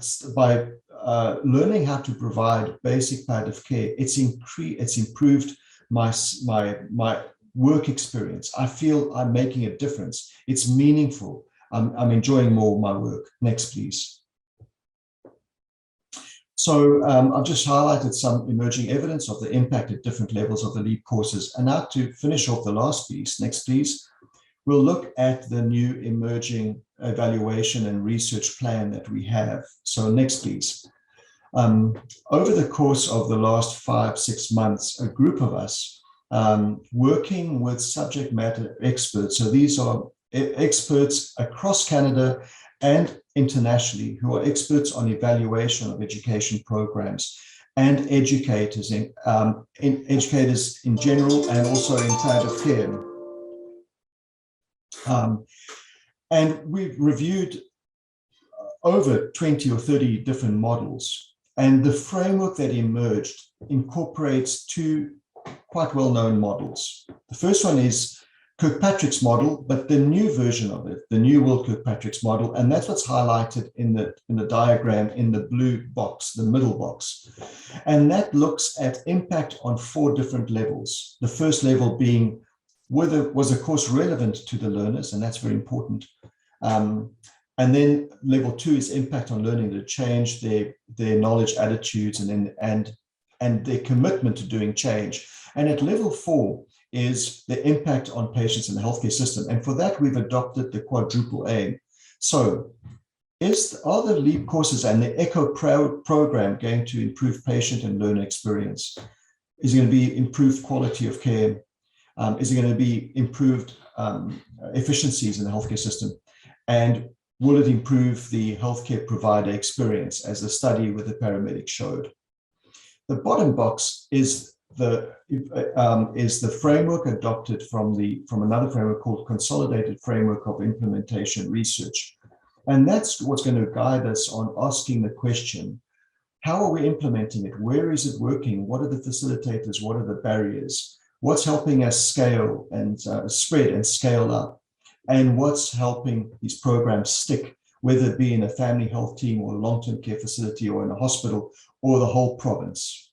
learning how to provide basic palliative care, it's improved my work experience. I feel I'm making a difference. It's meaningful. I'm enjoying more of my work. Next, please. So I've just highlighted some emerging evidence of the impact at different levels of the LEAP courses. And now to finish off the last piece, next, please. We'll look at the new emerging evaluation and research plan that we have. So next, please. Over the course of the last 5-6 months, a group of us working with subject matter experts. So these are experts across Canada and internationally who are experts on evaluation of education programs and educators in general and also in palliative care. And we've reviewed over 20 or 30 different models, and the framework that emerged incorporates 2 quite well-known models. The first one is Kirkpatrick's model, but the new version of it, the New World Kirkpatrick's model, and that's what's highlighted in the diagram in the blue box, the middle box. And that looks at impact on 4 different levels. The first level being whether was a course relevant to the learners, and that's very important. And then level 2 is impact on learning, to change their knowledge, attitudes, and their commitment to doing change. And at level 4 is the impact on patients in the healthcare system. And for that, we've adopted the quadruple aim. So are the LEAP courses and the ECHO program going to improve patient and learner experience? Is it going to be improved quality of care? Is it going to be improved efficiencies in the healthcare system? And will it improve the healthcare provider experience, as the study with the paramedics showed? The bottom box is the framework adopted from another framework called Consolidated Framework of Implementation Research. And that's what's going to guide us on asking the question, how are we implementing it? Where is it working? What are the facilitators? What are the barriers? What's helping us scale and spread and scale up? And what's helping these programs stick, whether it be in a family health team or a long-term care facility or in a hospital or the whole province?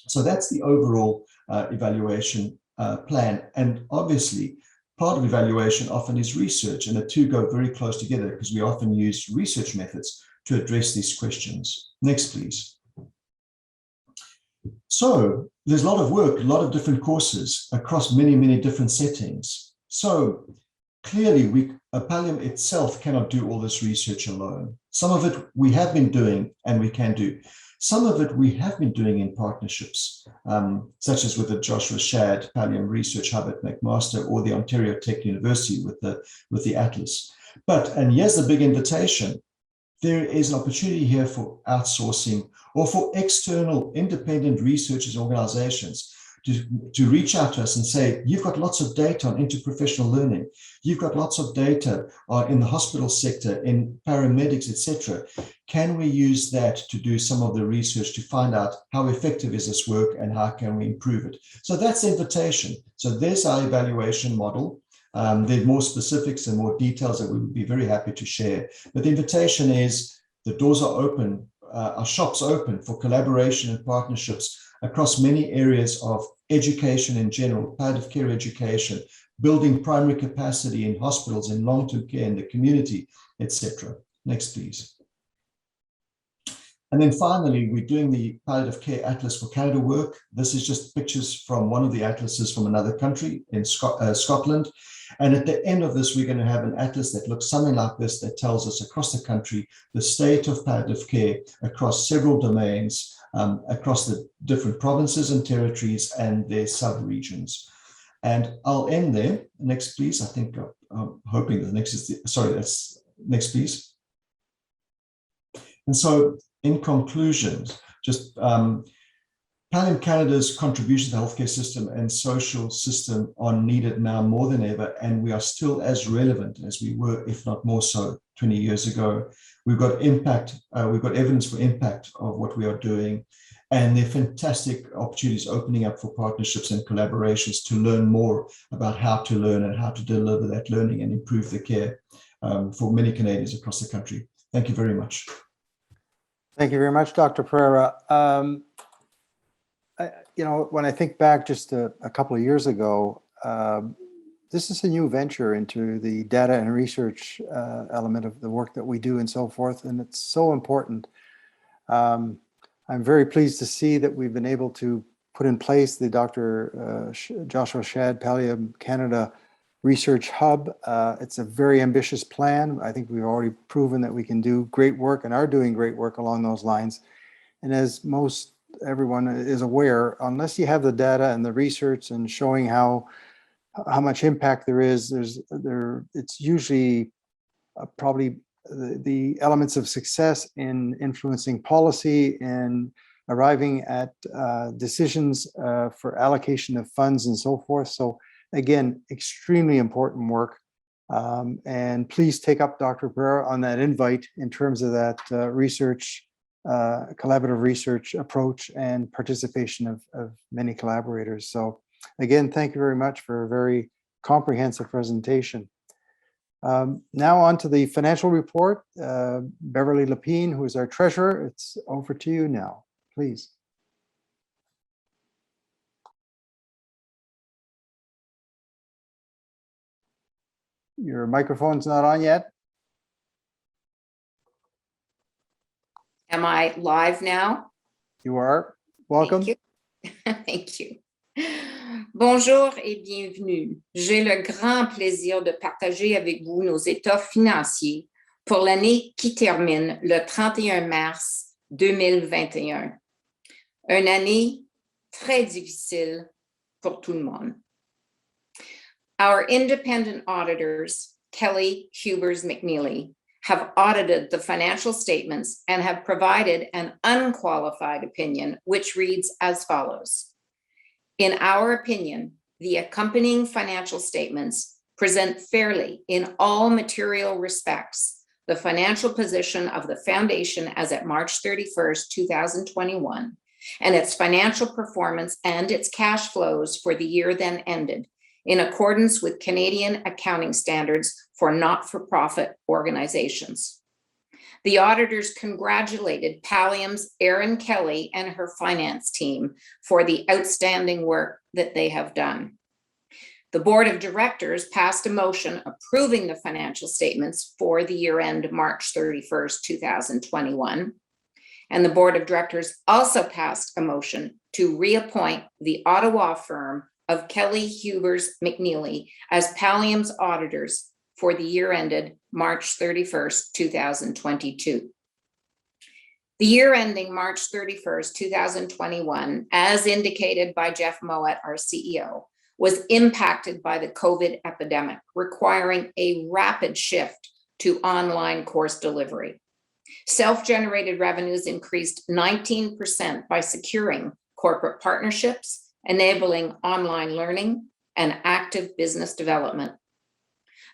So that's the overall evaluation plan. And obviously, part of evaluation often is research, and the two go very close together because we often use research methods to address these questions. Next, please. So there's a lot of work, a lot of different courses across many, many different settings. So clearly, Pallium itself cannot do all this research alone. Some of it we have been doing and we can do. Some of it we have been doing in partnerships, such as with the Joshua Shad Pallium Research Hub at McMaster or the Ontario Tech University with the Atlas. And here's the big invitation. There is an opportunity here for outsourcing or for external independent researchers and organizations to reach out to us and say, you've got lots of data on interprofessional learning. You've got lots of data in the hospital sector, in paramedics, etc. Can we use that to do some of the research to find out how effective is this work and how can we improve it? So that's the invitation. So there's our evaluation model. There are more specifics and more details that we would be very happy to share. But the invitation is the doors are open, our shops open for collaboration and partnerships across many areas of education in general, palliative care education, building primary capacity in hospitals, in long-term care, in the community, etc. Next, please. And then finally, we're doing the Palliative Care Atlas for Canada work. This is just pictures from one of the atlases from another country in Scotland. And at the end of this, we're going to have an atlas that looks something like this, that tells us across the country the state of palliative care across several domains, across the different provinces and territories and their sub-regions. And I'll end there. Next, please. I think I'm hoping the next is that's next, please. And so in conclusion, just Pallium Canada's contribution to the healthcare system and social system are needed now more than ever, and we are still as relevant as we were, if not more so, 20 years ago. We've got impact, we've got evidence for impact of what we are doing, and there are fantastic opportunities opening up for partnerships and collaborations to learn more about how to learn and how to deliver that learning and improve the care for many Canadians across the country. Thank you very much. Thank you very much, Dr. Pereira. When I think back just a couple of years ago, this is a new venture into the data and research element of the work that we do and so forth, and it's so important. I'm very pleased to see that we've been able to put in place the Dr. Joshua Shad Pallium Canada Research Hub. It's a very ambitious plan. I think we've already proven that we can do great work and are doing great work along those lines. And as everyone is aware, unless you have the data and the research and showing how much impact there is, it's usually probably the elements of success in influencing policy and arriving at decisions for allocation of funds and so forth. So again, extremely important work. And please take up Dr. Pereira on that invite in terms of that research collaborative research approach and participation of many collaborators. So again, thank you very much for a very comprehensive presentation. Now on to the financial report. Beverley Lepine, who is our treasurer, it's over to you now, please. Your microphone's not on yet. Am I live now? You are. Welcome. Thank you. Thank you. Bonjour et bienvenue. J'ai le grand plaisir de partager avec vous nos états financiers pour l'année qui termine le 31 mars 2021. Une année très difficile pour tout le monde. Our independent auditors, Kelly Hubers McNeely, have audited the financial statements and have provided an unqualified opinion, which reads as follows. In our opinion, the accompanying financial statements present fairly in all material respects the financial position of the foundation as at March 31st, 2021, and its financial performance and its cash flows for the year then ended, in accordance with Canadian accounting standards for not-for-profit organizations. The auditors congratulated Pallium's Erin Kelly and her finance team for the outstanding work that they have done. The board of directors passed a motion approving the financial statements for the year end March 31st, 2021. And the board of directors also passed a motion to reappoint the Ottawa firm of Kelly Hubers McNeely as Pallium's auditors for the year ended March 31st, 2022. The year ending March 31st, 2021, as indicated by Jeff Moat, our CEO, was impacted by the COVID epidemic, requiring a rapid shift to online course delivery. Self-generated revenues increased 19% by securing corporate partnerships, enabling online learning and active business development.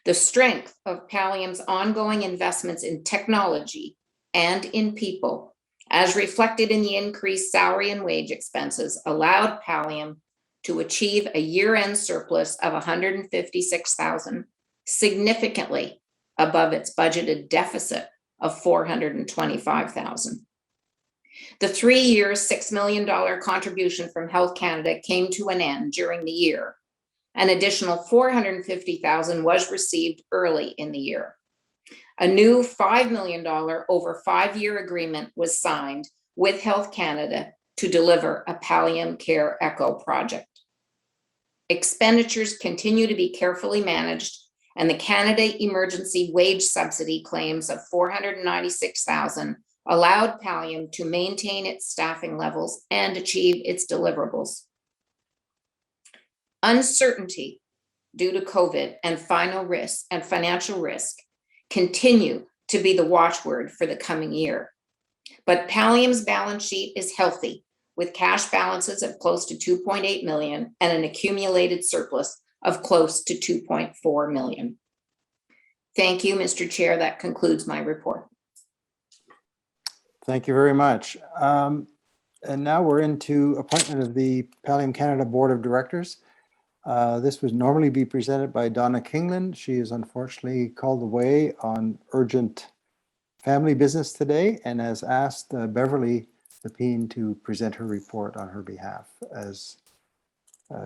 The strength of Pallium's ongoing investments in technology and in people, as reflected in the increased salary and wage expenses, allowed Pallium to achieve a year-end surplus of $156,000, significantly above its budgeted deficit of $425,000. The 3-year, $6 million contribution from Health Canada came to an end during the year. An additional $450,000 was received early in the year. A new $5 million over 5-year agreement was signed with Health Canada to deliver a Pallium Care Echo project. Expenditures continue to be carefully managed, and the Canada Emergency Wage Subsidy claims of $496,000 allowed Pallium to maintain its staffing levels and achieve its deliverables. Uncertainty due to COVID and financial risk continue to be the watchword for the coming year. But Pallium's balance sheet is healthy, with cash balances of close to $2.8 million and an accumulated surplus of close to $2.4 million. Thank you, Mr. Chair. That concludes my report. Thank you very much. And now we're into appointment of the Pallium Canada Board of Directors. This would normally be presented by Donna Kingelin. She is unfortunately called away on urgent family business today and has asked Beverley Lepine to present her report on her behalf as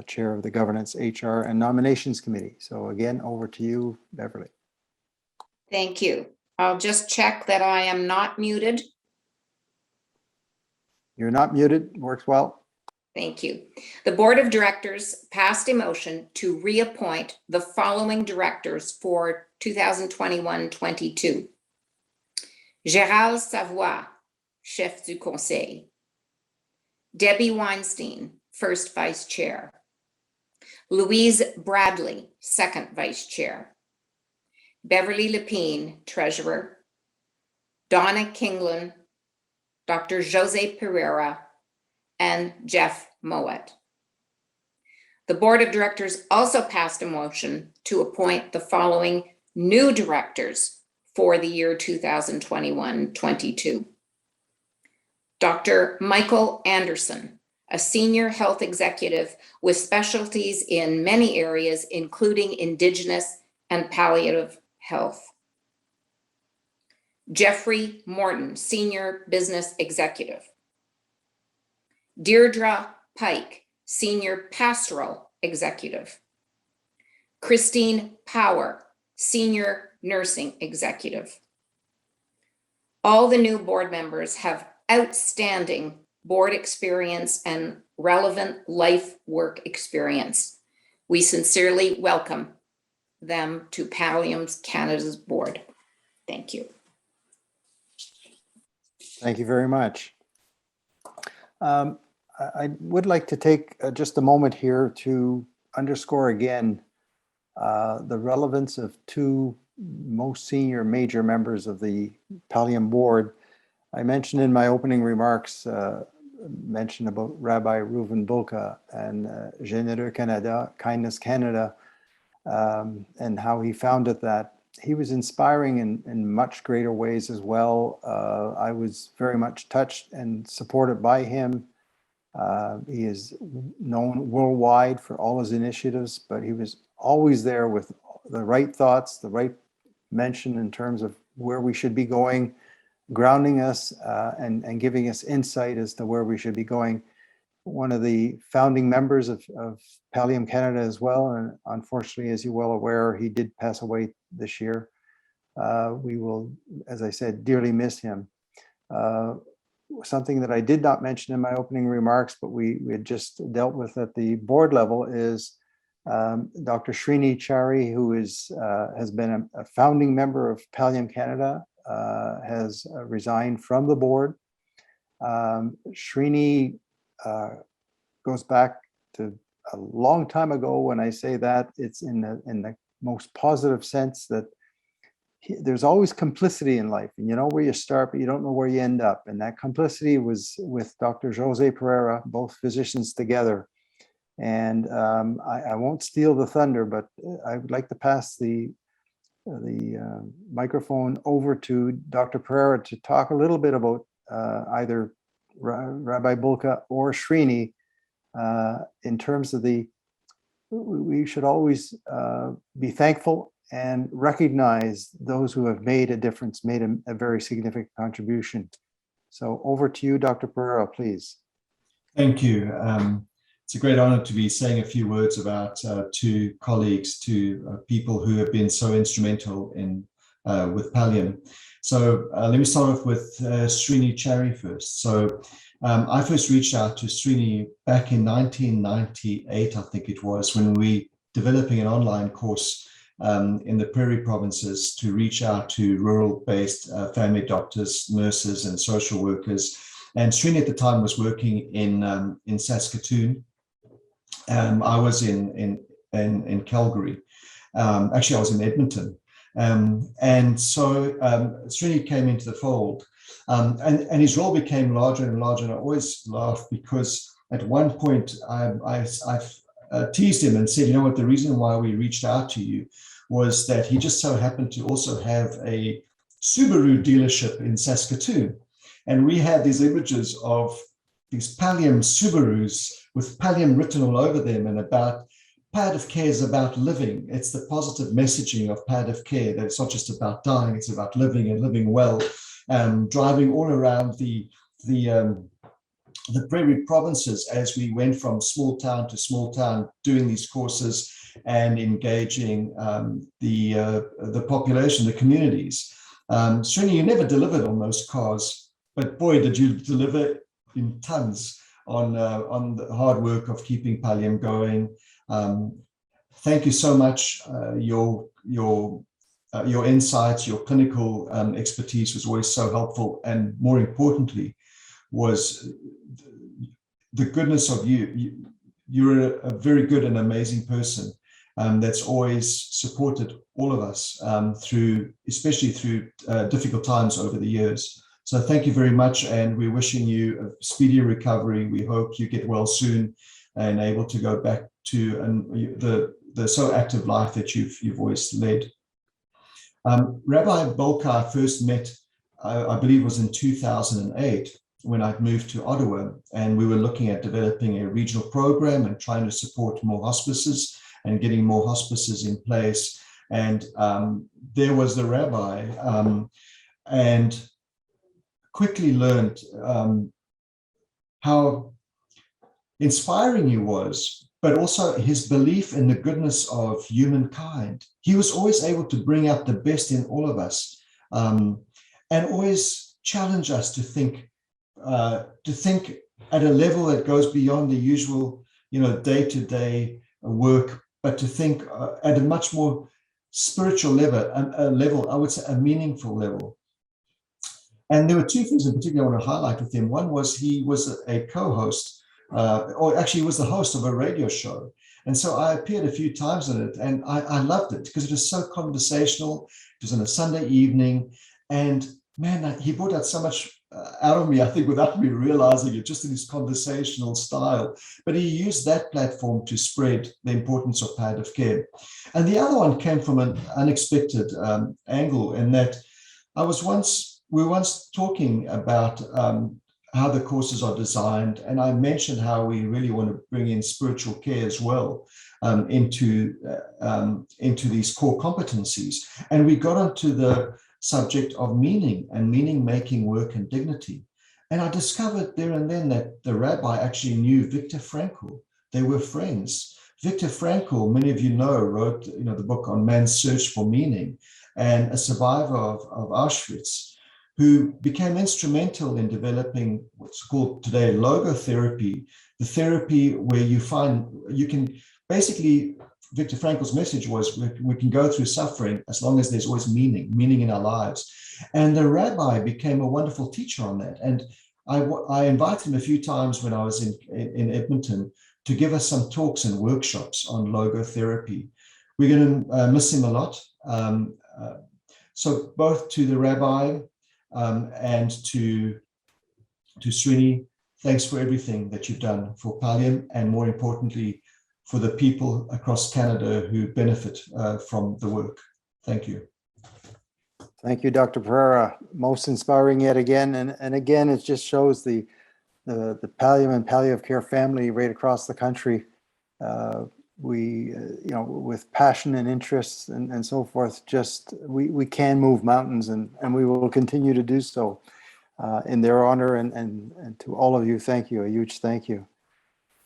chair of the Governance, HR, and Nominations Committee. So again, over to you, Beverley. Thank you. I'll just check that I am not muted. You're not muted, works well. Thank you. The Board of Directors passed a motion to reappoint the following directors for 2021-22. Gérald Savoie, chef du conseil. Debbie Weinstein, first vice chair. Louise Bradley, second vice chair. Beverley Lepine, treasurer. Donna Kingelin, Dr. José Pereira, and Jeff Moat. The Board of Directors also passed a motion to appoint the following new directors for the year 2021-22. Dr. Michael Anderson, a senior health executive with specialties in many areas, including Indigenous and palliative health. Jeffrey Morton, senior business executive. Deirdre Pike, senior pastoral executive. Christine Power, senior nursing executive. All the new board members have outstanding board experience and relevant life work experience. We sincerely welcome them to Pallium Canada's board. Thank you. Thank you very much. I would like to take just a moment here to underscore again the relevance of two most senior major members of the Pallium board. I mentioned in my opening remarks, mentioned about Rabbi Reuven Bulka and Généreux Canada, Kindness Canada, and how he founded that. He was inspiring in much greater ways as well. I was very much touched and supported by him. He is known worldwide for all his initiatives, but he was always there with the right thoughts, the right mention in terms of where we should be going, grounding us and giving us insight as to where we should be going. One of the founding members of Pallium Canada as well, and unfortunately, as you're well aware, he did pass away this year. We will, as I said, dearly miss him. Something that I did not mention in my opening remarks, but we had just dealt with at the board level is Dr. Srini Chari, who has been a founding member of Pallium Canada, has resigned from the board. Srini goes back to a long time ago. When I say that, it's in the most positive sense that there's always complicity in life, and you know where you start, but you don't know where you end up. And that complicity was with Dr. José Pereira, both physicians together. And I won't steal the thunder, but I would like to pass the microphone over to Dr. Pereira to talk a little bit about either Rabbi Bulka or Srini in terms of we should always be thankful and recognize those who have made a difference, made a very significant contribution. So over to you, Dr. Pereira, please. Thank you. It's a great honor to be saying a few words about two colleagues, two people who have been so instrumental in with Pallium. So let me start off with Srini Chari first. So I first reached out to Srini back in 1998, I think it was, when we developing an online course in the Prairie provinces to reach out to rural-based family doctors, nurses, and social workers. And Srini at the time was working in Saskatoon. I was in Calgary. Actually, I was in Edmonton. And so Srini came into the fold, and his role became larger and larger. And I always laugh because at one point I teased him and said, you know what, the reason why we reached out to you was that he just so happened to also have a Subaru dealership in Saskatoon. And we had these images of these Pallium Subarus with Pallium written all over them, and about palliative care is about living. It's the positive messaging of palliative care, that it's not just about dying, it's about living and living well, driving all around the Prairie provinces as we went from small town to small town, doing these courses and engaging the population, the communities. Srini, you never delivered on those cars, but boy, did you deliver in tons on the hard work of keeping Pallium going. Thank you so much. Your insights, your clinical expertise was always so helpful, and more importantly, was the goodness of you. You're a very good and amazing person that's always supported all of us especially through difficult times over the years. So thank you very much, and we're wishing you a speedy recovery. We hope you get well soon and able to go back to the so active life that you've always led. Rabbi Bulka first met, I believe, was in 2008. when I'd moved to Ottawa, and we were looking at developing a regional program and trying to support more hospices and getting more hospices in place. And there was the rabbi, and quickly learned how inspiring he was, but also his belief in the goodness of humankind. He was always able to bring out the best in all of us, and always challenge us to think at a level that goes beyond the usual, day-to-day work, but to think at a much more spiritual level, I would say a meaningful level. And there were two things in particular I want to highlight with him. One was he was a co-host, or actually he was the host of a radio show. And so I appeared a few times in it, and I loved it because it was so conversational. It was on a Sunday evening, and man, he brought out so much out of me, I think, without me realizing it, just in his conversational style. But he used that platform to spread the importance of palliative care. And the other one came from an unexpected angle, in that we were once talking about how the courses are designed, and I mentioned how we really want to bring in spiritual care as well into these core competencies. And we got onto the subject of meaning and meaning-making work and dignity. And I discovered there and then that the rabbi actually knew Viktor Frankl. They were friends. Viktor Frankl, many of you know, wrote the book on man's search for meaning, and a survivor of Auschwitz, who became instrumental in developing what's called today logotherapy, the therapy where you can basically, Viktor Frankl's message was we can go through suffering as long as there's always meaning in our lives. And the rabbi became a wonderful teacher on that. And I invited him a few times when I was in Edmonton to give us some talks and workshops on logotherapy. We're going to miss him a lot. So both to the rabbi and to Srini, thanks for everything that you've done for Pallium, and more importantly, for the people across Canada who benefit from the work. Thank you. Thank you, Dr. Pereira. Most inspiring yet again. And again, it just shows the Pallium and palliative care family right across the country. We, with passion and interest and so forth, we can move mountains, and we will continue to do so in their honor. And to all of you, thank you, a huge thank you.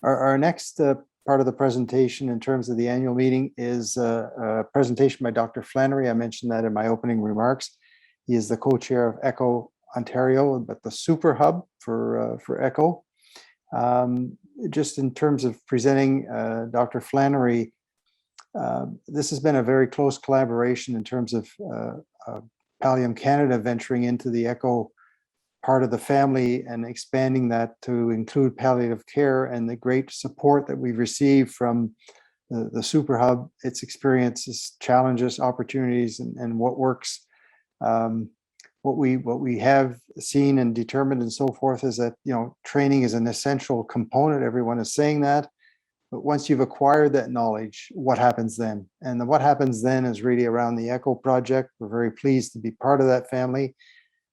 Our next part of the presentation in terms of the annual meeting is a presentation by Dr. Flannery. I mentioned that in my opening remarks. He is the co-chair of ECHO Ontario, but the Superhub for ECHO. Just in terms of presenting Dr. Flannery, this has been a very close collaboration in terms of Pallium Canada venturing into the ECHO part of the family and expanding that to include palliative care, and the great support that we've received from the Superhub, its experiences, challenges, opportunities, and what works. What we have seen and determined and so forth is that training is an essential component. Everyone is saying that, but once you've acquired that knowledge, what happens then? And what happens then is really around the ECHO project. We're very pleased to be part of that family.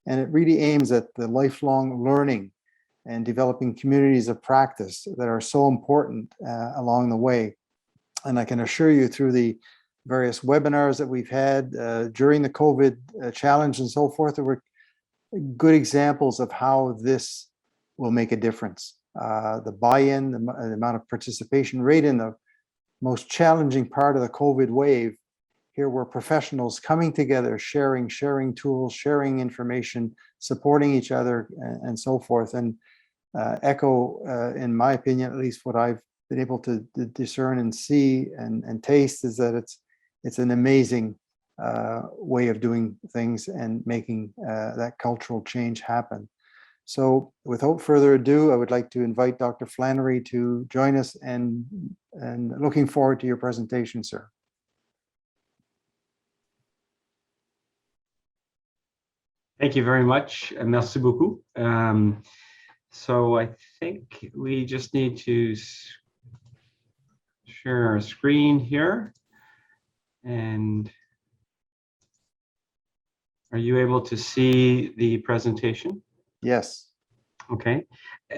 And it really aims at the lifelong learning and developing communities of practice that are so important along the way. And I can assure you, through the various webinars that we've had during the COVID challenge and so forth, there were good examples of how this will make a difference. The buy-in, the amount of participation rate in the most challenging part of the COVID wave. Here were professionals coming together, sharing tools, sharing information, supporting each other, and so forth. And ECHO, in my opinion, at least what I've been able to discern and see and taste, is that it's an amazing way of doing things and making that cultural change happen. So without further ado, I would like to invite Dr. Flannery to join us, and looking forward to your presentation, sir. Thank you very much. Merci beaucoup. So I think we just need to share our screen here. And are you able to see the presentation? Yes. Okay.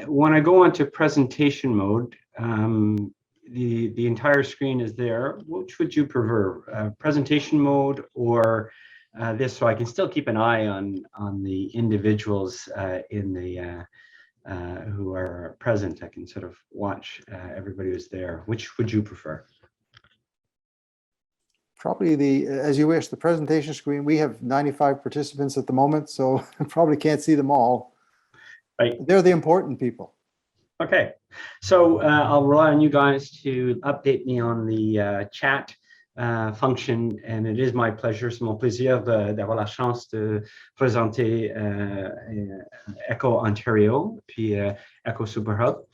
When I go into presentation mode, the entire screen is there. Which would you prefer, presentation mode or this? So I can still keep an eye on the individuals in the who are present. I can sort of watch everybody who's there. Which would you prefer? Probably as you wish, the presentation screen. We have 95 participants at the moment, so probably can't see them all. Right. They're the important people. Okay, so I'll rely on you guys to update me on the chat function, and it is my pleasure, c'est mon plaisir d'avoir la chance de présenter Echo Ontario, puis Echo Superhub.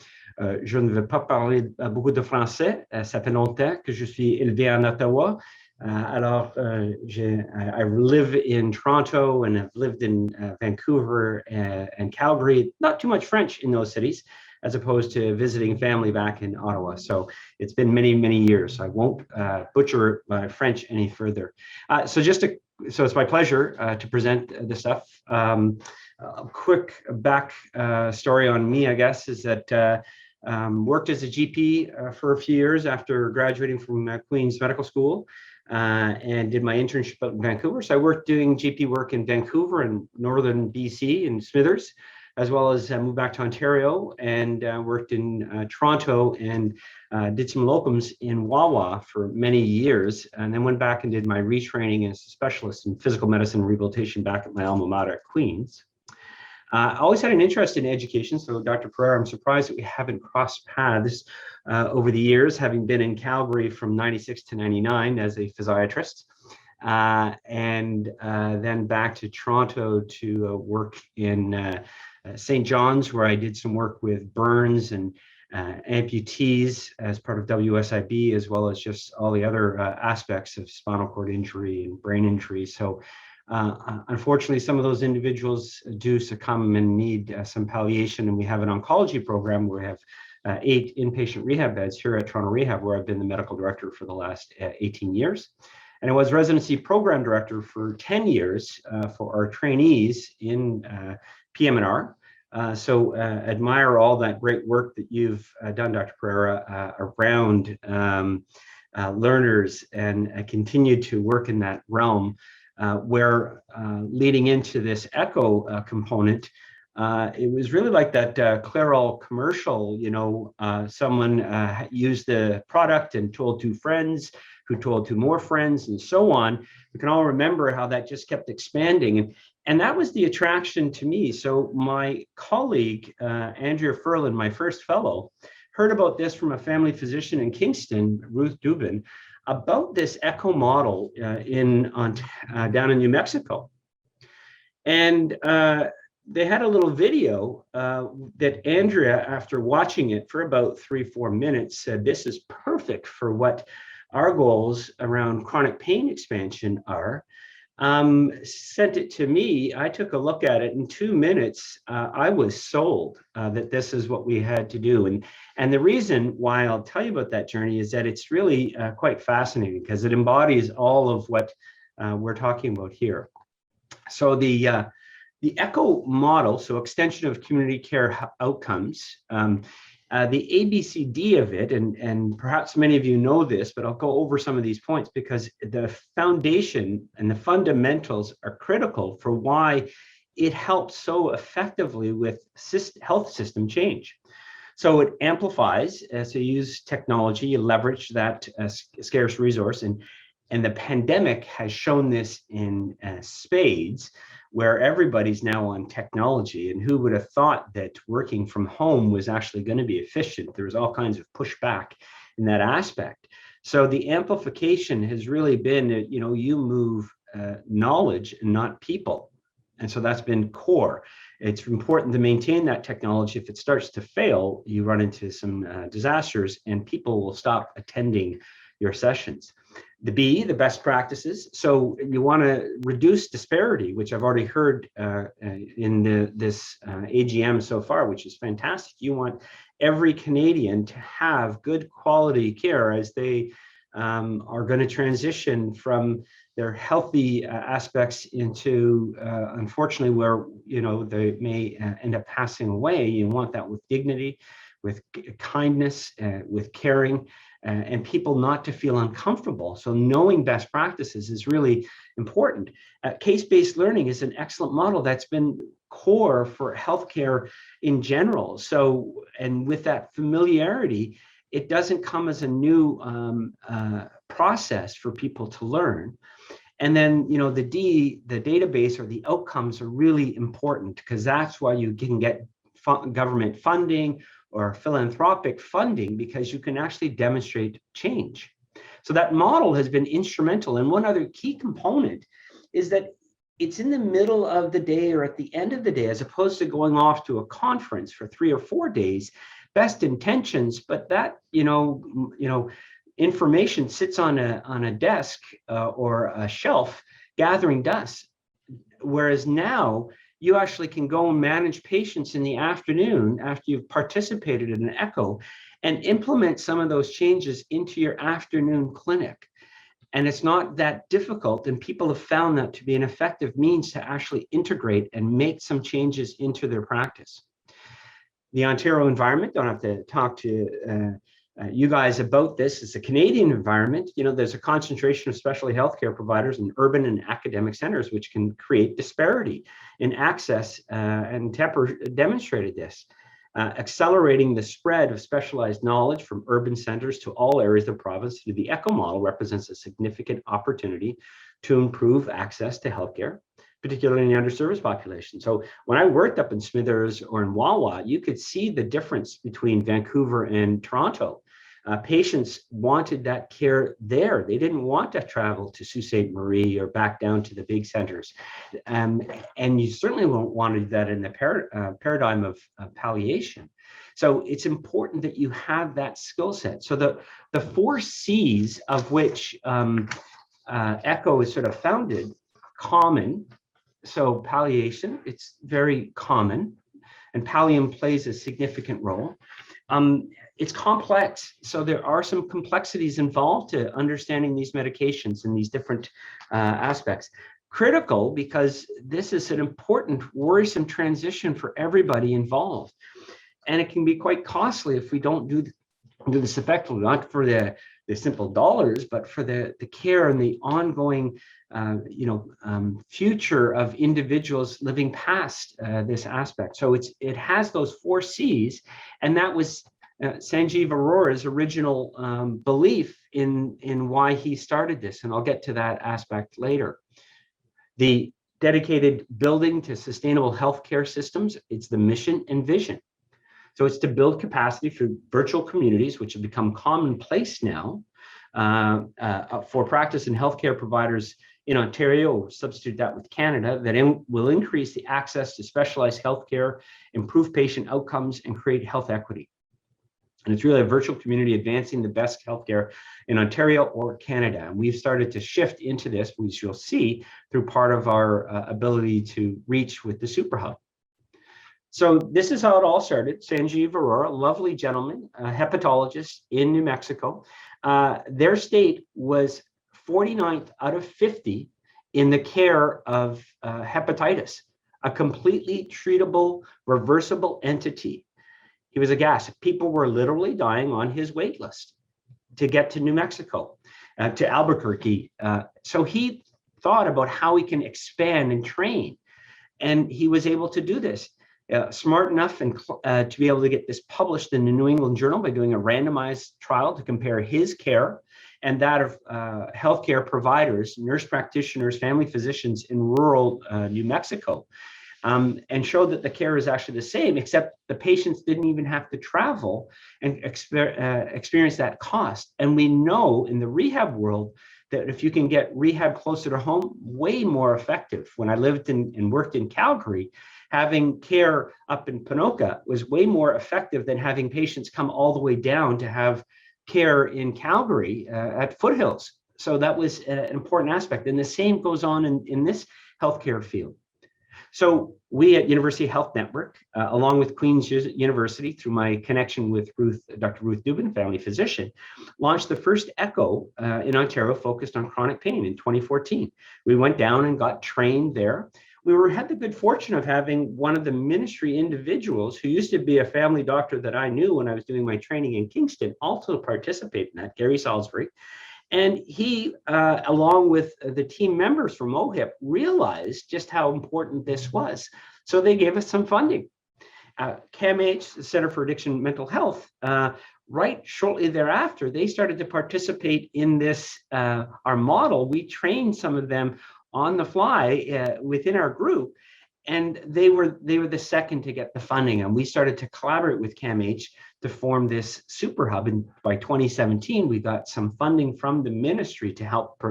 Je ne vais pas parler beaucoup de français, ça fait longtemps que je suis élevé en Ottawa. Alors, I live in Toronto and have lived in Vancouver and Calgary, not too much French in those cities, as opposed to visiting family back in Ottawa. So it's been many, many years. I won't butcher my French any further. So it's my pleasure to present this stuff. A quick back story on me, I guess, is that worked as a GP for a few years after graduating from Queen's Medical School. And did my internship in Vancouver. So I worked doing GP work in Vancouver and northern BC in Smithers, as well as moved back to Ontario and worked in Toronto and did some locums in Wawa for many years, and then went back and did my retraining as a specialist in physical medicine and rehabilitation back at my alma mater at Queen's. I always had an interest in education. So Dr. Pereira, I'm surprised that we haven't crossed paths over the years, having been in Calgary from 96 to 99 as a physiatrist, and then back to Toronto to work in St. John's, where I did some work with burns and amputees as part of WSIB, as well as just all the other aspects of spinal cord injury and brain injury. So unfortunately, some of those individuals do succumb and need some palliation, and we have an oncology program where we have 8 inpatient rehab beds here at Toronto Rehab, where I've been the medical director for the last 18 years. And I was residency program director for 10 years for our trainees in PM&R. So admire all that great work that you've done, Dr. Pereira, around learners, and continue to work in that realm. Where leading into this echo component, it was really like that Clairol commercial, you know, someone used the product and told 2 friends who told 2 more friends and so on. We can all remember how that just kept expanding. And that was the attraction to me. So my colleague, Andrea Ferlin, my first fellow, heard about this from a family physician in Kingston, Ruth Dubin, about this echo model down in New Mexico. And they had a little video that Andrea, after watching it for about 3-4 minutes, said, this is perfect for what our goals around chronic pain expansion are. Sent it to me. I took a look at it in 2 minutes. I was sold that this is what we had to do. And the reason why I'll tell you about that journey is that it's really quite fascinating, because it embodies all of what we're talking about here. So the ECHO model, so extension of community care outcomes, the ABCD of it, and perhaps many of you know this, but I'll go over some of these points because the foundation and the fundamentals are critical for why it helps so effectively with health system change. So it amplifies, so you use technology, you leverage that scarce resource, and the pandemic has shown this in spades, where everybody's now on technology. And who would have thought that working from home was actually going to be efficient? There was all kinds of pushback in that aspect. So the amplification has really been, you know, you move knowledge and not people. And so that's been core. It's important to maintain that technology. If it starts to fail, you run into some disasters and people will stop attending your sessions. The B, the best practices. So you want to reduce disparity, which I've already heard in this AGM so far, which is fantastic. You want every Canadian to have good quality care as they are going to transition from their healthy aspects into, unfortunately, where they may end up passing away. You want that with dignity, with kindness, with caring, and people not to feel uncomfortable. So knowing best practices is really important. Case-based learning is an excellent model that's been core for healthcare in general. So, and with that familiarity, it doesn't come as a new process for people to learn. And then, the database or the outcomes are really important, because that's why you can get government funding or philanthropic funding, because you can actually demonstrate change. So that model has been instrumental. And one other key component is that it's in the middle of the day or at the end of the day, as opposed to going off to a conference for 3 or 4 days. Best intentions, but that information sits on a desk or a shelf gathering dust. Whereas now you actually can go and manage patients in the afternoon after you've participated in an echo and implement some of those changes into your afternoon clinic. And it's not that difficult, and people have found that to be an effective means to actually integrate and make some changes into their practice. The Ontario environment, don't have to talk to you guys about this. It's a Canadian environment. There's a concentration of specialty healthcare providers in urban and academic centers, which can create disparity in access, and Tepper demonstrated this. Accelerating the spread of specialized knowledge from urban centers to all areas of the province through the ECHO model represents a significant opportunity to improve access to healthcare, particularly in the underserviced population. So when I worked up in Smithers or in Wawa, you could see the difference between Vancouver and Toronto. Patients wanted that care there. They didn't want to travel to Sault Ste. Marie or back down to the big centers. And you certainly won't want to do that in the paradigm of palliation. So it's important that you have that skill set. So the 4 C's of which ECHO is sort of founded: common. So palliation, it's very common, and Pallium plays a significant role. It's complex, so there are some complexities involved to understanding these medications and these different aspects. Critical, because this is an important, worrisome transition for everybody involved, and it can be quite costly if we don't do this effectively, not for the simple dollars, but for the care and the ongoing future of individuals living past this aspect. So it has those 4 C's, and that was Sanjeev Arora's original belief in why he started this, and I'll get to that aspect later. The dedicated building to sustainable healthcare systems, it's the mission and vision. So it's to build capacity through virtual communities, which have become commonplace now, for practice and healthcare providers in Ontario, or substitute that with Canada, that will increase the access to specialized healthcare, improve patient outcomes, and create health equity. And it's really a virtual community advancing the best healthcare in Ontario or Canada. And we've started to shift into this, which you'll see through part of our ability to reach with the Superhub. So this is how it all started. Sanjeev Arora, a lovely gentleman, a hepatologist in New Mexico. Their state was 49th out of 50 in the care of hepatitis, a completely treatable, reversible entity. He was aghast. People were literally dying on his wait list to get to New Mexico, to Albuquerque. So he thought about how he can expand and train, and he was able to do this. Smart enough and to be able to get this published in the New England Journal by doing a randomized trial to compare his care and that of healthcare providers, nurse practitioners, family physicians in rural New Mexico, and showed that the care is actually the same, except the patients didn't even have to travel and experience that cost. And we know in the rehab world that if you can get rehab closer to home, way more effective. When I lived and worked in Calgary, having care up in Ponoka was way more effective than having patients come all the way down to have care in Calgary at Foothills. So that was an important aspect. And the same goes on in this healthcare field. So we at University Health Network, along with Queen's University, through my connection with Dr. Ruth Dubin, family physician, launched the first echo in Ontario focused on chronic pain in 2014. We went down and got trained there. We had the good fortune of having one of the ministry individuals who used to be a family doctor that I knew when I was doing my training in Kingston also participate in that, Gary Salisbury. And he, along with the team members from OHIP, realized just how important this was. So they gave us some funding. CAMH, the Center for Addiction and Mental Health, right shortly thereafter, they started to participate in this, our model. We trained some of them on the fly within our group, and they were the second to get the funding. And we started to collaborate with CAMH to form this Superhub. And by 2017, we got some funding from the ministry to help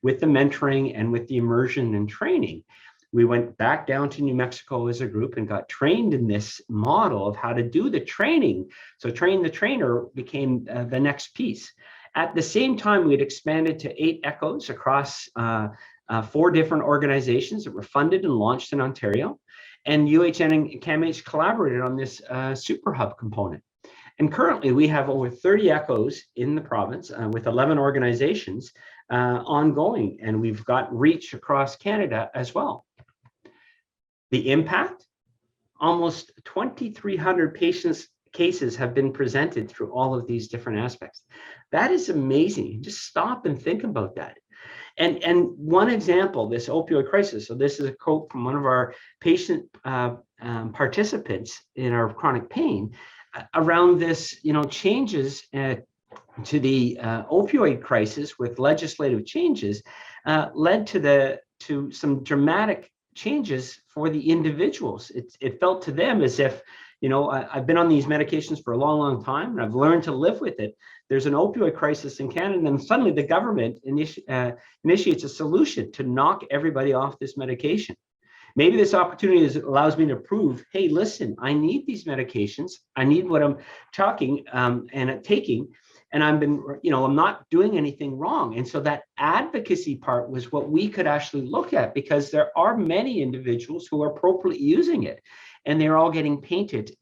with the mentoring and with the immersion and training. We went back down to New Mexico as a group and got trained in this model of how to do the training. So train the trainer became the next piece. At the same time, we had expanded to 8 echoes across 4 different organizations that were funded and launched in Ontario. And UHN and CAMH collaborated on this Superhub component. And currently we have over 30 echoes in the province with 11 organizations ongoing, and we've got reach across Canada as well. The impact, almost 2,300 cases have been presented through all of these different aspects. That is amazing. Just stop and think about that. And one example, this opioid crisis. So this is a quote from one of our patient participants in our chronic pain around this, changes to the opioid crisis with legislative changes led to some dramatic changes for the individuals. It felt to them as if, I've been on these medications for a long, long time, and I've learned to live with it. There's an opioid crisis in Canada, and then suddenly the government initiates a solution to knock everybody off this medication. Maybe this opportunity allows me to prove, hey, listen, I need these medications. I need what I'm taking, and I'm not doing anything wrong. And so that advocacy part was what we could actually look at, because there are many individuals who are appropriately using it, and they're all getting painted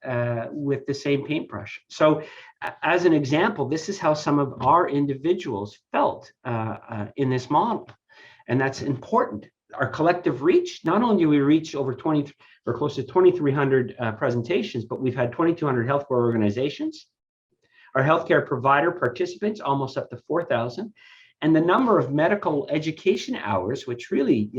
with the same paintbrush. So as an example, this is how some of our individuals felt in this model. And that's important. Our collective reach, not only do we reach over 20 or close to 2,300 presentations, but we've had 2,200 healthcare organizations. Our healthcare provider participants, almost up to 4,000. And the number of medical education hours, which really,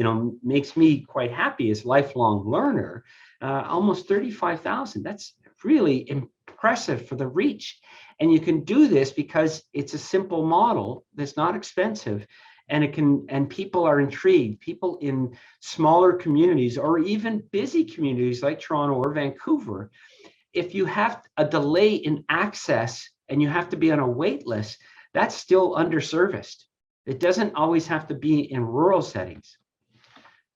makes me quite happy as a lifelong learner, almost 35,000. That's really impressive for the reach. And you can do this because it's a simple model that's not expensive. And people are intrigued. People in smaller communities or even busy communities like Toronto or Vancouver, if you have a delay in access and you have to be on a wait list, that's still underserviced. It doesn't always have to be in rural settings.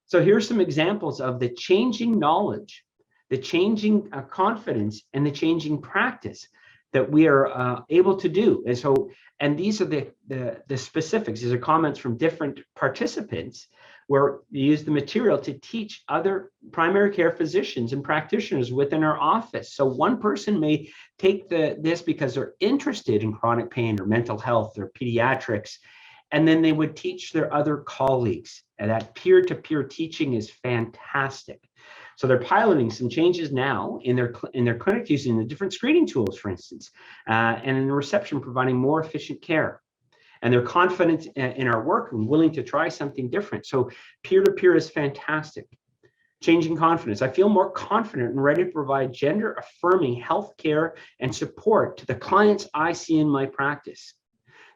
So here's some examples of the changing knowledge, the changing confidence, and the changing practice that we are able to do. And these are the specifics. These are comments from different participants where you use the material to teach other primary care physicians and practitioners within our office. So one person may take this because they're interested in chronic pain or mental health or pediatrics, and then they would teach their other colleagues. And that peer-to-peer teaching is fantastic. So they're piloting some changes now in their clinic using the different screening tools, for instance, and in the reception providing more efficient care. And they're confident in our work and willing to try something different. So peer-to-peer is fantastic. Changing confidence. I feel more confident and ready to provide gender-affirming health care and support to the clients I see in my practice.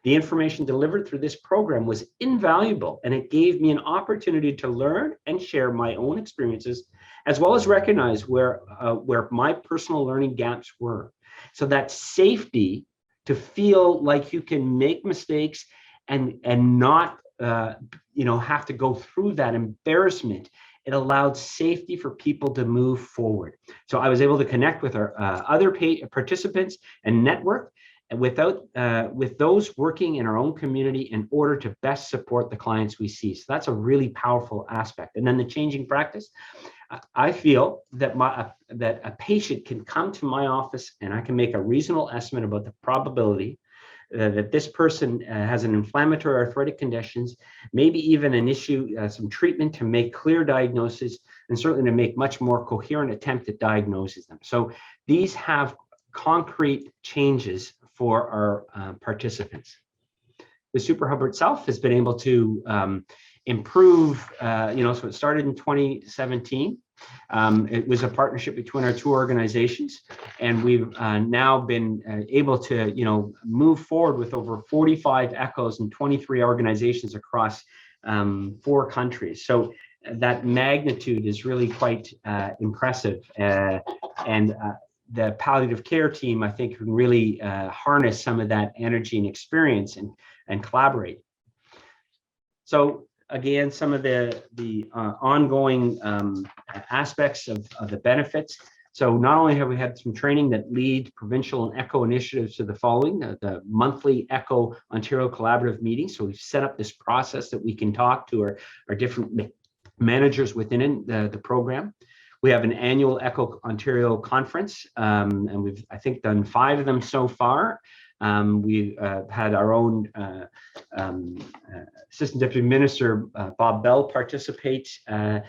The information delivered through this program was invaluable, and it gave me an opportunity to learn and share my own experiences, as well as recognize where my personal learning gaps were. So that safety to feel like you can make mistakes and not have to go through that embarrassment. It allowed safety for people to move forward. So I was able to connect with our other participants and network with those working in our own community in order to best support the clients we see. So that's a really powerful aspect. And then the changing practice. I feel that that a patient can come to my office and I can make a reasonable estimate about the probability that this person has an inflammatory arthritic conditions, maybe even an issue, some treatment to make clear diagnosis, and certainly to make much more coherent attempt at diagnosing them. So these have concrete changes for our participants. The Superhub itself has been able to improve, so it started in 2017. It was a partnership between our two organizations, and we've now been able to, move forward with over 45 echoes and 23 organizations across 4 countries. So that magnitude is really quite impressive, and the palliative care team, I think, can really harness some of that energy and experience and collaborate. So again, some of the ongoing aspects of the benefits. So not only have we had some training that lead provincial and ECHO initiatives to the following, the monthly ECHO Ontario collaborative meetings. So we've set up this process that we can talk to our different managers within the program. We have an annual ECHO Ontario conference, and we've, I think, done 5 of them so far. We had our own Assistant Deputy Minister, Bob Bell, participate at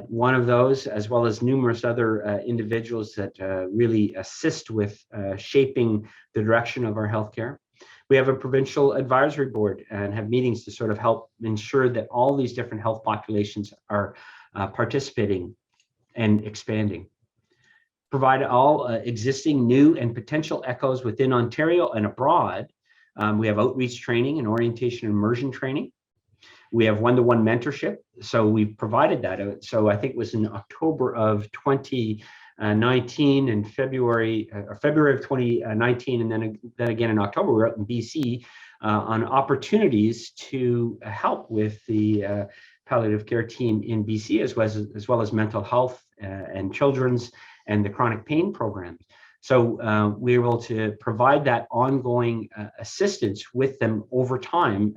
one of those, as well as numerous other individuals that really assist with shaping the direction of our healthcare. We have a provincial advisory board and have meetings to sort of help ensure that all these different health populations are participating and expanding. Provide all existing, new, and potential echoes within Ontario and abroad. We have outreach training and orientation and immersion training. We have one-to-one mentorship. So we provided that. So I think it was in October of 2019 and February of 2019, and then again in October, we're out in BC on opportunities to help with the palliative care team in BC, as well as mental health and children's and the chronic pain programs. So we're able to provide that ongoing assistance with them over time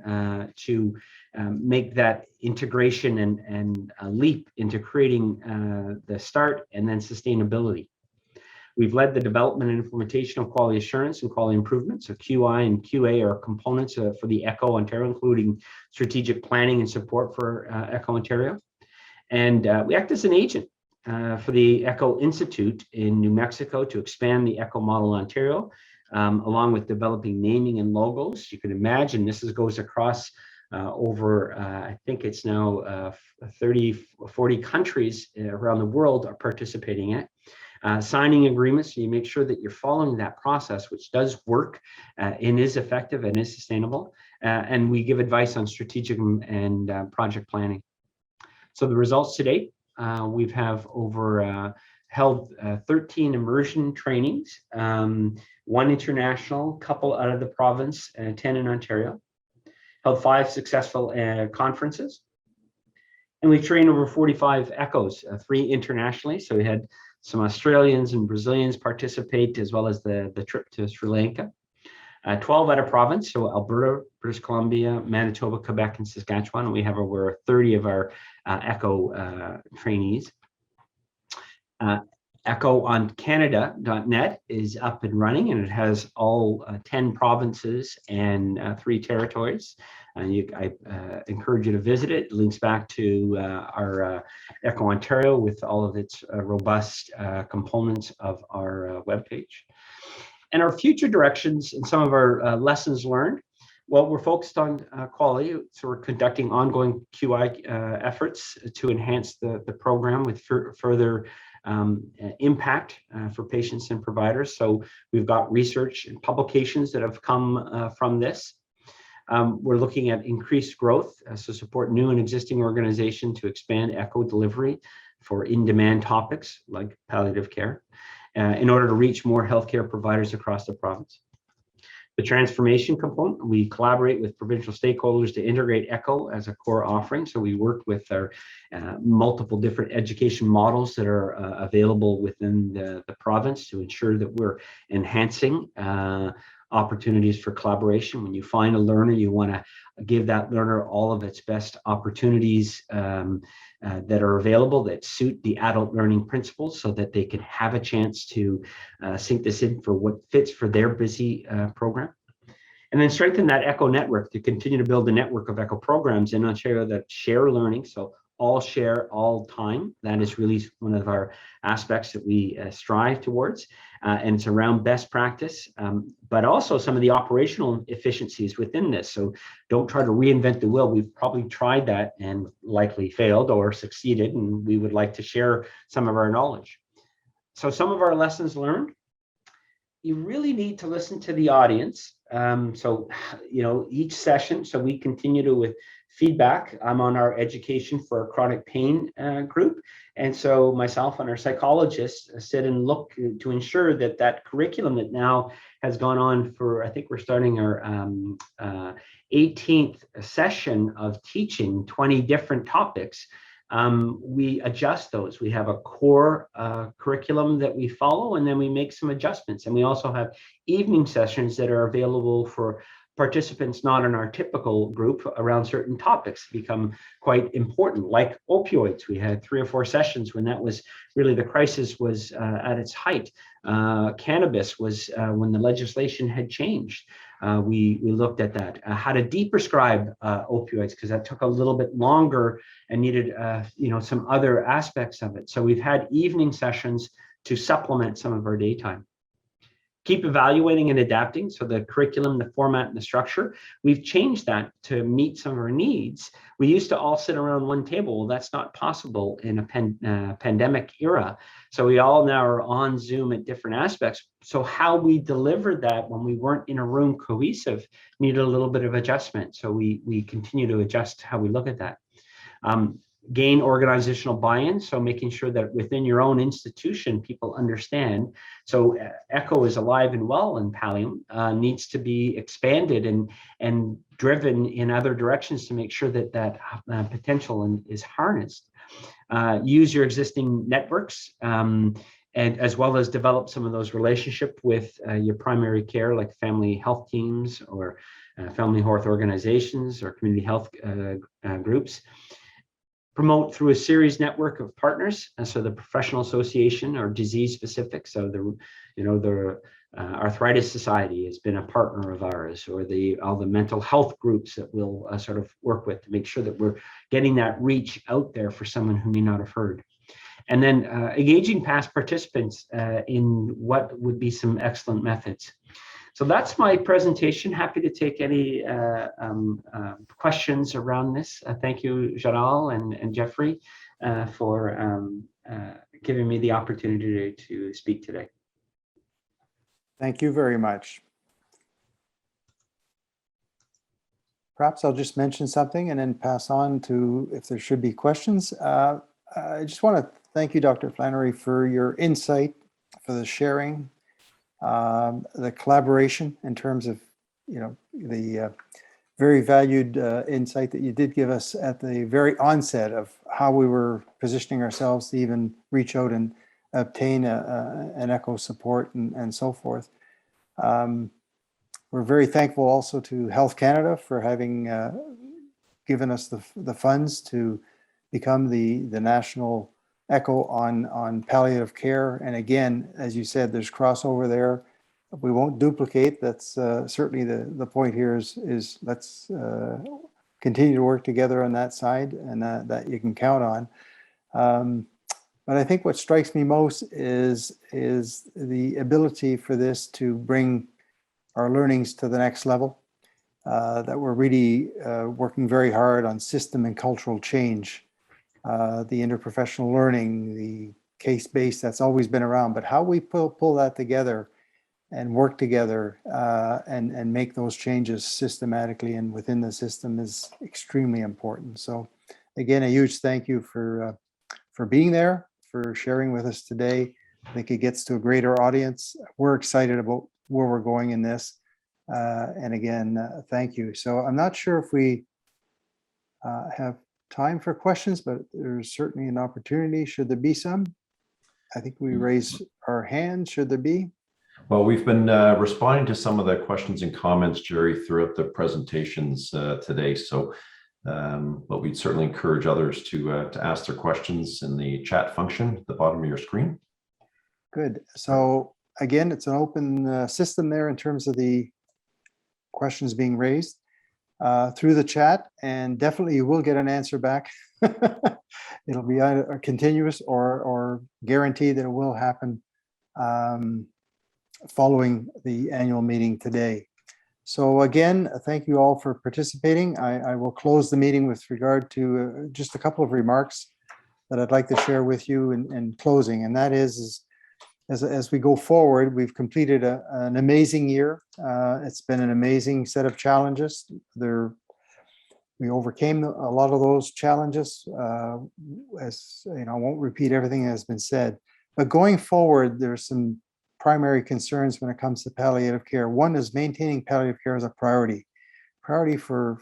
to make that integration and leap into creating the start and then sustainability. We've led the development and implementation of quality assurance and quality improvement. So QI and QA are components for the ECHO Ontario, including strategic planning and support for ECHO Ontario. And we act as an agent for the ECHO Institute in New Mexico to expand the ECHO model in Ontario, along with developing naming and logos. You can imagine this goes across over, I think it's now 40 countries around the world are participating in it. Signing agreements, so you make sure that you're following that process, which does work and is effective and is sustainable. And we give advice on strategic and project planning. So the results to date, we've held 13 immersion trainings, 1 international, couple out of the province, 10 in Ontario. Held 5 successful conferences. And we've trained over 45 echoes, 3 internationally. So we had some Australians and Brazilians participate, as well as the trip to Sri Lanka. 12 out of province, so Alberta, British Columbia, Manitoba, Quebec, and Saskatchewan. And we have over 30 of our ECHO trainees. ECHOoncanada.net is up and running, and it has all 10 provinces and 3 territories. I encourage you to visit it. It links back to our ECHO Ontario with all of its robust components of our webpage. And our future directions and some of our lessons learned. Well, we're focused on quality, so we're conducting ongoing QI efforts to enhance the program with further impact for patients and providers. So we've got research and publications that have come from this. We're looking at increased growth to support new and existing organizations to expand ECHO delivery for in-demand topics like palliative care in order to reach more healthcare providers across the province. The transformation component, we collaborate with provincial stakeholders to integrate ECHO as a core offering. So we work with our multiple different education models that are available within the province to ensure that we're enhancing opportunities for collaboration. When you find a learner, you want to give that learner all of its best opportunities that are available that suit the adult learning principles so that they can have a chance to sink this in for what fits for their busy program. And then strengthen that ECHO network to continue to build a network of ECHO programs in Ontario that share learning. So all share all time. That is really one of our aspects that we strive towards. And it's around best practice, but also some of the operational efficiencies within this. So don't try to reinvent the wheel. We've probably tried that and likely failed or succeeded, and we would like to share some of our knowledge. So some of our lessons learned. You really need to listen to the audience. So, each session, so we continue to with feedback. I'm on our education for chronic pain group. And so myself and our psychologists sit and look to ensure that that curriculum that now has gone on for, I think we're starting our 18th session of teaching 20 different topics. We adjust those. We have a core curriculum that we follow, and then we make some adjustments. And we also have evening sessions that are available for participants not in our typical group around certain topics become quite important, like opioids. We had 3 or 4 sessions when that was really the crisis was at its height. Cannabis was when the legislation had changed. We looked at that, how to de-prescribe opioids, because that took a little bit longer and needed some other aspects of it. So we've had evening sessions to supplement some of our daytime. Keep evaluating and adapting. So the curriculum, the format, and the structure, we've changed that to meet some of our needs. We used to all sit around one table. Well, that's not possible in a pandemic era. So we all now are on Zoom at different aspects. So how we delivered that when we weren't in a room cohesive needed a little bit of adjustment. So we continue to adjust how we look at that. Gain organizational buy-in, so making sure that within your own institution, people understand. So ECHO is alive and well in Pallium, needs to be expanded and driven in other directions to make sure that potential is harnessed. Use your existing networks, and as well as develop some of those relationships with your primary care, like family health teams or family health organizations or community health groups. Promote through a series network of partners, and so the professional association or disease specific. So the Arthritis Society has been a partner of ours, or all the mental health groups that we'll sort of work with to make sure that we're getting that reach out there for someone who may not have heard. And then engaging past participants in what would be some excellent methods. So that's my presentation. Happy to take any questions around this. Thank you, Gérald and Jeffrey, for giving me the opportunity to speak today. Thank you very much. Perhaps I'll just mention something and then pass on to if there should be questions. I just want to thank you, Dr. Flannery, for your insight, for the sharing, the collaboration in terms of, the very valued insight that you did give us at the very onset of how we were positioning ourselves to even reach out and obtain an ECHO support and so forth. We're very thankful also to Health Canada for having given us the funds to become the national ECHO on palliative care. And again, as you said, there's crossover there. We won't duplicate. That's certainly the point here is let's continue to work together on that side, and that you can count on. But I think what strikes me most is the ability for this to bring our learnings to the next level, that we're really working very hard on system and cultural change. The interprofessional learning, the case-based, that's always been around, but how we pull that together and work together and make those changes systematically and within the system is extremely important. So again, a huge thank you for being there, for sharing with us today. I think it gets to a greater audience. We're excited about where we're going in this. And again, thank you. So I'm not sure if we have time for questions, but there's certainly an opportunity should there be some. I think we raise our hand, should there be? Well, we've been responding to some of the questions and comments, Jerry, throughout the presentations today. So But we'd certainly encourage others to ask their questions in the chat function at the bottom of your screen. Good. So again, it's an open system there in terms of the questions being raised through the chat, and definitely you will get an answer back. It'll be either continuous or guaranteed that it will happen following the annual meeting today. So again, thank you all for participating. I will close the meeting with regard to just a couple of remarks that I'd like to share with you in closing, and that is as we go forward, we've completed an amazing year. It's been an amazing set of challenges. We overcame a lot of those challenges. As you know, I won't repeat everything that has been said, but going forward, there's some primary concerns when it comes to palliative care. One is maintaining palliative care as a priority for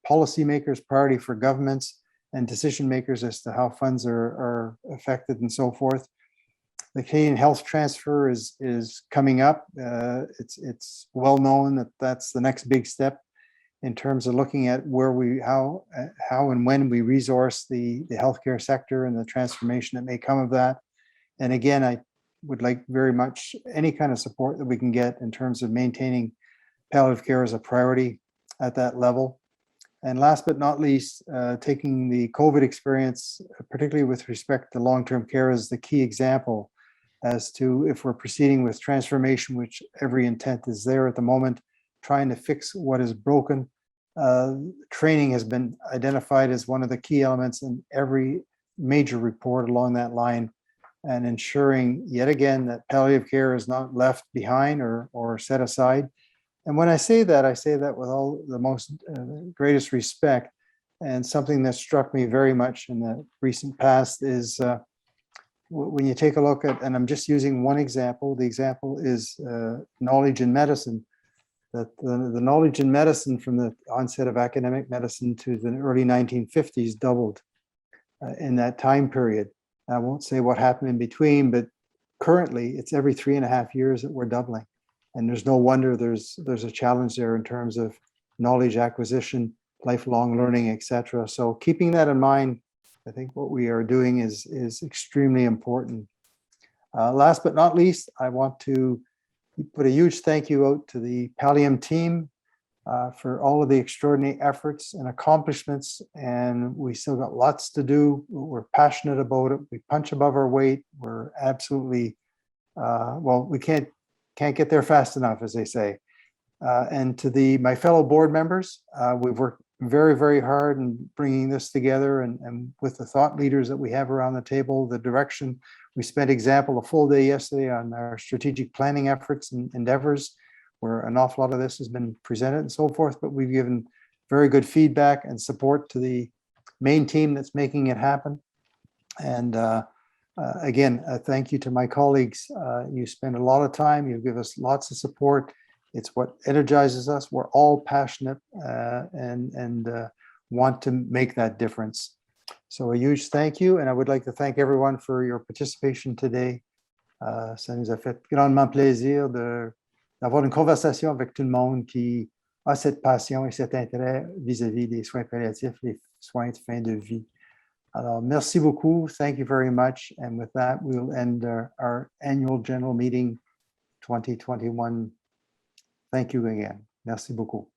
policymakers, priority for governments and decision makers as to how funds are affected and so forth. The Canadian health transfer is coming up. It's well known that that's the next big step in terms of looking at how and when we resource the healthcare sector and the transformation that may come of that. And again, I would like very much any kind of support that we can get in terms of maintaining palliative care as a priority at that level. And last but not least, taking the COVID experience, particularly with respect to long-term care, as the key example as to if we're proceeding with transformation, which every intent is there at the moment, trying to fix what is broken. Training has been identified as one of the key elements in every major report along that line, and ensuring yet again that palliative care is not left behind or set aside. And when I say that with all the most greatest respect. And something that struck me very much in the recent past is when you take a look at, and I'm just using one example, the example is knowledge in medicine, that the knowledge in medicine from the onset of academic medicine to the early 1950s doubled in that time period. I won't say what happened in between, but currently it's every 3.5 years that we're doubling. And there's no wonder there's a challenge there in terms of knowledge acquisition, lifelong learning, etc. So keeping that in mind, I think what we are doing is extremely important. Last but not least, I want to put a huge thank you out to the Pallium team for all of the extraordinary efforts and accomplishments. And we still got lots to do. We're passionate about it. We punch above our weight. We're absolutely, well, we can't get there fast enough, as they say. And to my fellow board members, we've worked very, very hard in bringing this together, and with the thought leaders that we have around the table, the direction. We spent a full day yesterday on our strategic planning efforts and endeavors, where an awful lot of this has been presented and so forth, but we've given very good feedback and support to the main team that's making it happen. And again, thank you to my colleagues. You spend a lot of time, you give us lots of support. It's what energizes us. We're all passionate and want to make that difference. So a huge thank you. And I would like to thank everyone for your participation today. Ça nous a fait grandement plaisir d'avoir une conversation avec tout le monde qui a cette passion et cet intérêt vis-à-vis des soins palliatifs, les soins de fin de vie. Alors, merci beaucoup. Thank you very much. And with that, we'll end our annual general meeting 2021. Thank you again. Merci beaucoup.